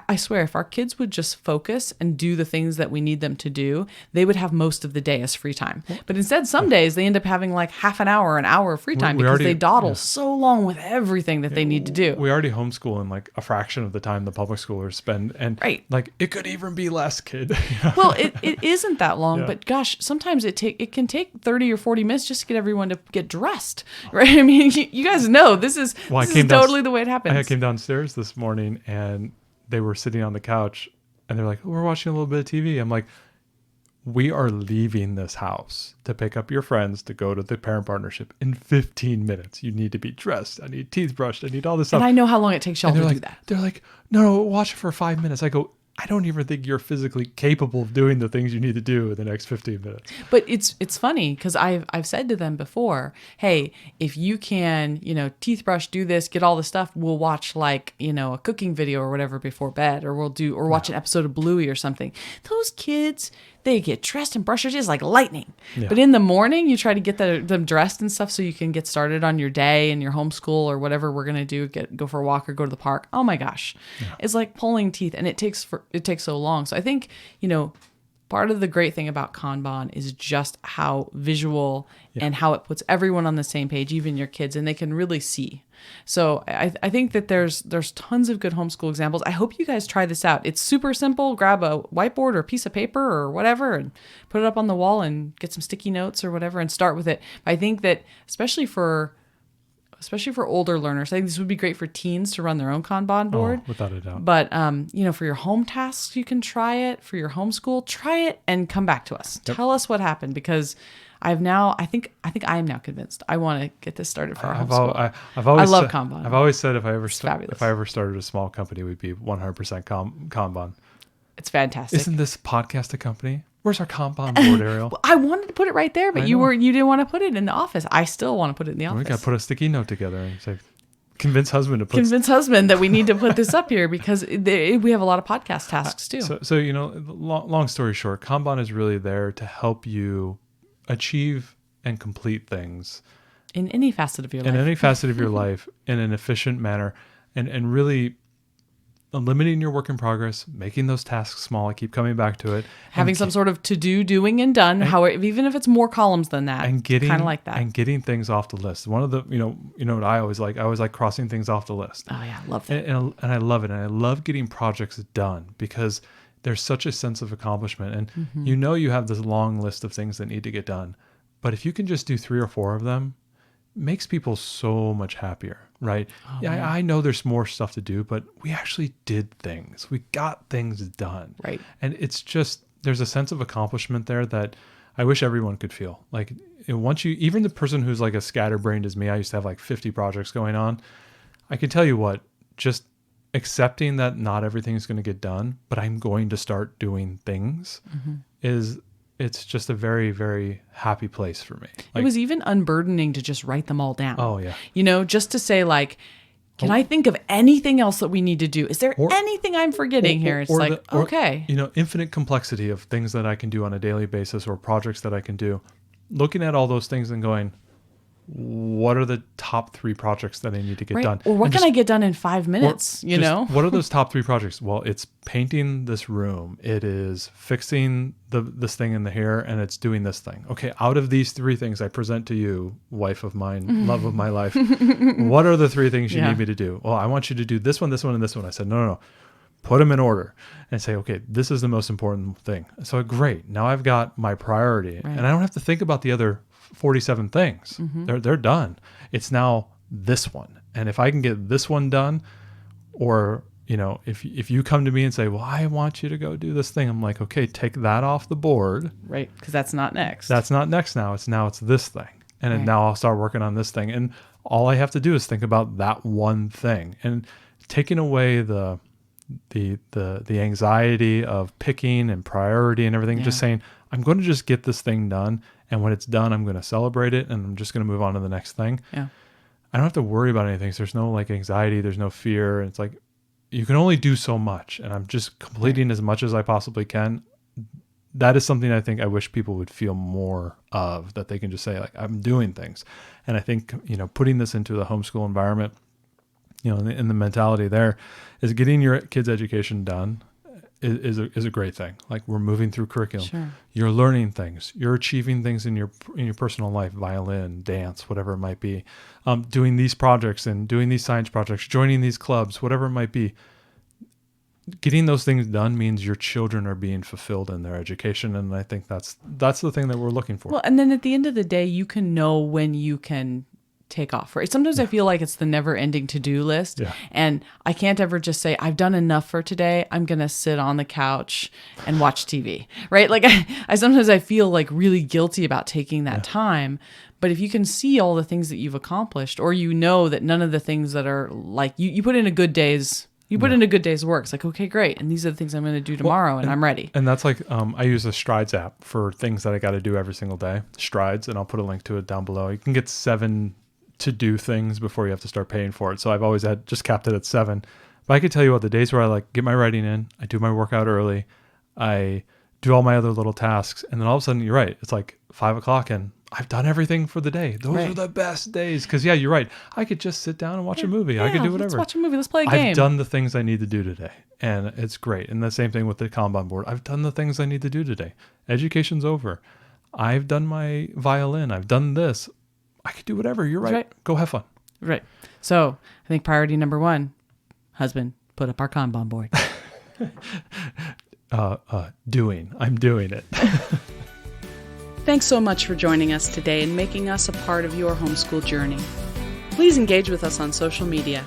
I swear, if our kids would just focus and do the things that we need them to do, they would have most of the day as free time. But instead, some days they end up having like half an hour of free time because they dawdle so long with everything that they need to do. We already homeschool in like a fraction of the time the public schoolers spend. And like it could even be less, kid. Well, it isn't that long, but gosh, sometimes it can take 30 or 40 minutes just to get everyone to get dressed. Right? I mean, you guys know this is totally the way it happens. I came downstairs this morning and they were sitting on the couch and they're like, we're watching a little bit of TV. I'm like, we are leaving this house to pick up your friends to go to the parent partnership in 15 minutes. You need to be dressed. I need teeth brushed. I need all this stuff. And I know how long it takes y'all to do that. They're like, no, watch it for 5 minutes. I go, I don't even think you're physically capable of doing the things you need to do in the next 15 minutes. But it's funny because I've said to them before, hey, if you can, teeth brush, do this, get all the stuff, we'll watch like, a cooking video or whatever before bed, or watch an episode of Bluey or something. Those kids, they get dressed and brush their teeth like lightning. Yeah. But in the morning, you try to get them dressed and stuff so you can get started on your day and your homeschool or whatever we're going to do, go for a walk or go to the park. Oh my gosh. Yeah. It's like pulling teeth, and it takes so long. So I think, part of the great thing about Kanban is just how visual and how it puts everyone on the same page, even your kids, and they can really see. So I think that there's tons of good homeschool examples. I hope you guys try this out. It's super simple. Grab a whiteboard or a piece of paper or whatever and put it up on the wall and get some sticky notes or whatever and start with it. I think that especially for older learners, I think this would be great for teens to run their own Kanban board. Without a doubt. But, for your home tasks, you can try it. For your homeschool, try it and come back to us. Yep. Tell us what happened, because I think I am now convinced. I want to get this started for our homeschool. I love Kanban. I've always said if I ever started a small company, we'd be 100% Kanban. It's fantastic. Isn't this podcast a company? Where's our Kanban board, Ariel? Well, I wanted to put it right there, but you didn't want to put it in the office. I still want to put it in the office. We got to put a sticky note together and say, convince husband that we need to put this up here, because we have a lot of podcast tasks too. So long story short, Kanban is really there to help you achieve and complete things in any facet of your life in an efficient manner, and really limiting your work in progress, making those tasks small. I keep coming back to it. Having some sort of to-do, doing and done, even if it's more columns than that. And getting kind of like that. And getting things off the list. One of the, what I always like? I always like crossing things off the list. Oh yeah, love that. And I love it. And I love getting projects done, because there's such a sense of accomplishment. And you have this long list of things that need to get done. But if you can just do 3 or 4 of them, it makes people so much happier. Right. Oh, yeah, I know there's more stuff to do, but we actually did things. We got things done. Right. And it's just, there's a sense of accomplishment there that I wish everyone could feel. Like, once even the person who's like as scatterbrained as me, I used to have like 50 projects going on. I can tell you what, just accepting that not everything is going to get done, but I'm going to start doing things it's just a very, very happy place for me. It was even unburdening to just write them all down. Oh, yeah. Just to say like, can I think of anything else that we need to do? Is there anything I'm forgetting here? It's okay. Infinite complexity of things that I can do on a daily basis, or projects that I can do. Looking at all those things and going, what are the top 3 projects that I need to get done? Or what can I get done in 5 minutes? What are those top 3 projects? Well, it's painting this room. It is fixing this thing in the hair, and it's doing this thing. Okay, out of these 3 things I present to you, wife of mine, love of my life, what are the 3 things you need me to do? Well, I want you to do this one, this one, and this one. I said, no. Put them in order and say, okay, this is the most important thing. So great. Now I've got my priority, and I don't have to think about the other 47 things. They're done. It's now this one. And if I can get this one done, or if you come to me and say, well, I want you to go do this thing, I'm like, okay, take that off the board. Right. Because that's not next. That's not next now. It's this thing. And now I'll start working on this thing. And all I have to do is think about that one thing, and taking away the anxiety of picking and priority and everything, just saying, I'm going to just get this thing done. And when it's done, I'm going to celebrate it, and I'm just going to move on to the next thing. Yeah. I don't have to worry about anything. So there's no like anxiety. There's no fear. And it's like, you can only do so much, and I'm just completing as much as I possibly can. That is something I think I wish people would feel more of, that they can just say like, I'm doing things. And I think, putting this into the homeschool environment, in the mentality there, is getting your kids' education done is a great thing. Like, we're moving through curriculum. Sure. You're learning things. You're achieving things in your personal life, violin, dance, whatever it might be. Doing these projects and doing these science projects, joining these clubs, whatever it might be. Getting those things done means your children are being fulfilled in their education, and I think that's the thing that we're looking for. Well, and then at the end of the day, you can know when you can take off, right? Sometimes I feel like it's the never-ending to-do list, and I can't ever just say, I've done enough for today. I'm going to sit on the couch and watch TV, right? Like, I sometimes I feel like really guilty about taking that time, but if you can see all the things that you've accomplished, or that none of the things that are like, you put in a good day's work. It's like, okay, great. And these are the things I'm going to do tomorrow, and I'm ready. And that's like, I use the Strides app for things that I got to do every single day. Strides, and I'll put a link to it down below. You can get 7 to do things before you have to start paying for it. So I've always just capped it at 7. But I could tell you what, the days where I like get my writing in, I do my workout early, I do all my other little tasks. And then all of a sudden, you're right. It's like 5 o'clock and I've done everything for the day. Those are the best days. Because, yeah, you're right. I could just sit down and watch a movie. Yeah, I could do whatever. Let's watch a movie. Let's play a game. I've done the things I need to do today. And it's great. And the same thing with the Kanban board. I've done the things I need to do today. Education's over. I've done my violin. I've done this. I could do whatever. You're right. Go have fun. Right. So I think priority number 1, husband, put up our Kanban board. I'm doing it. Thanks so much for joining us today and making us a part of your homeschool journey. Please engage with us on social media.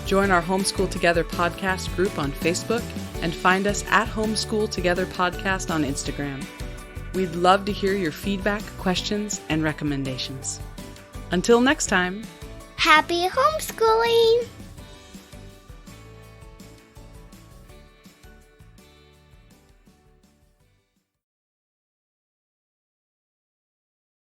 Join our Homeschool Together podcast group on Facebook and find us at Homeschool Together Podcast on Instagram. We'd love to hear your feedback, questions, and recommendations. Until next time, Happy homeschooling!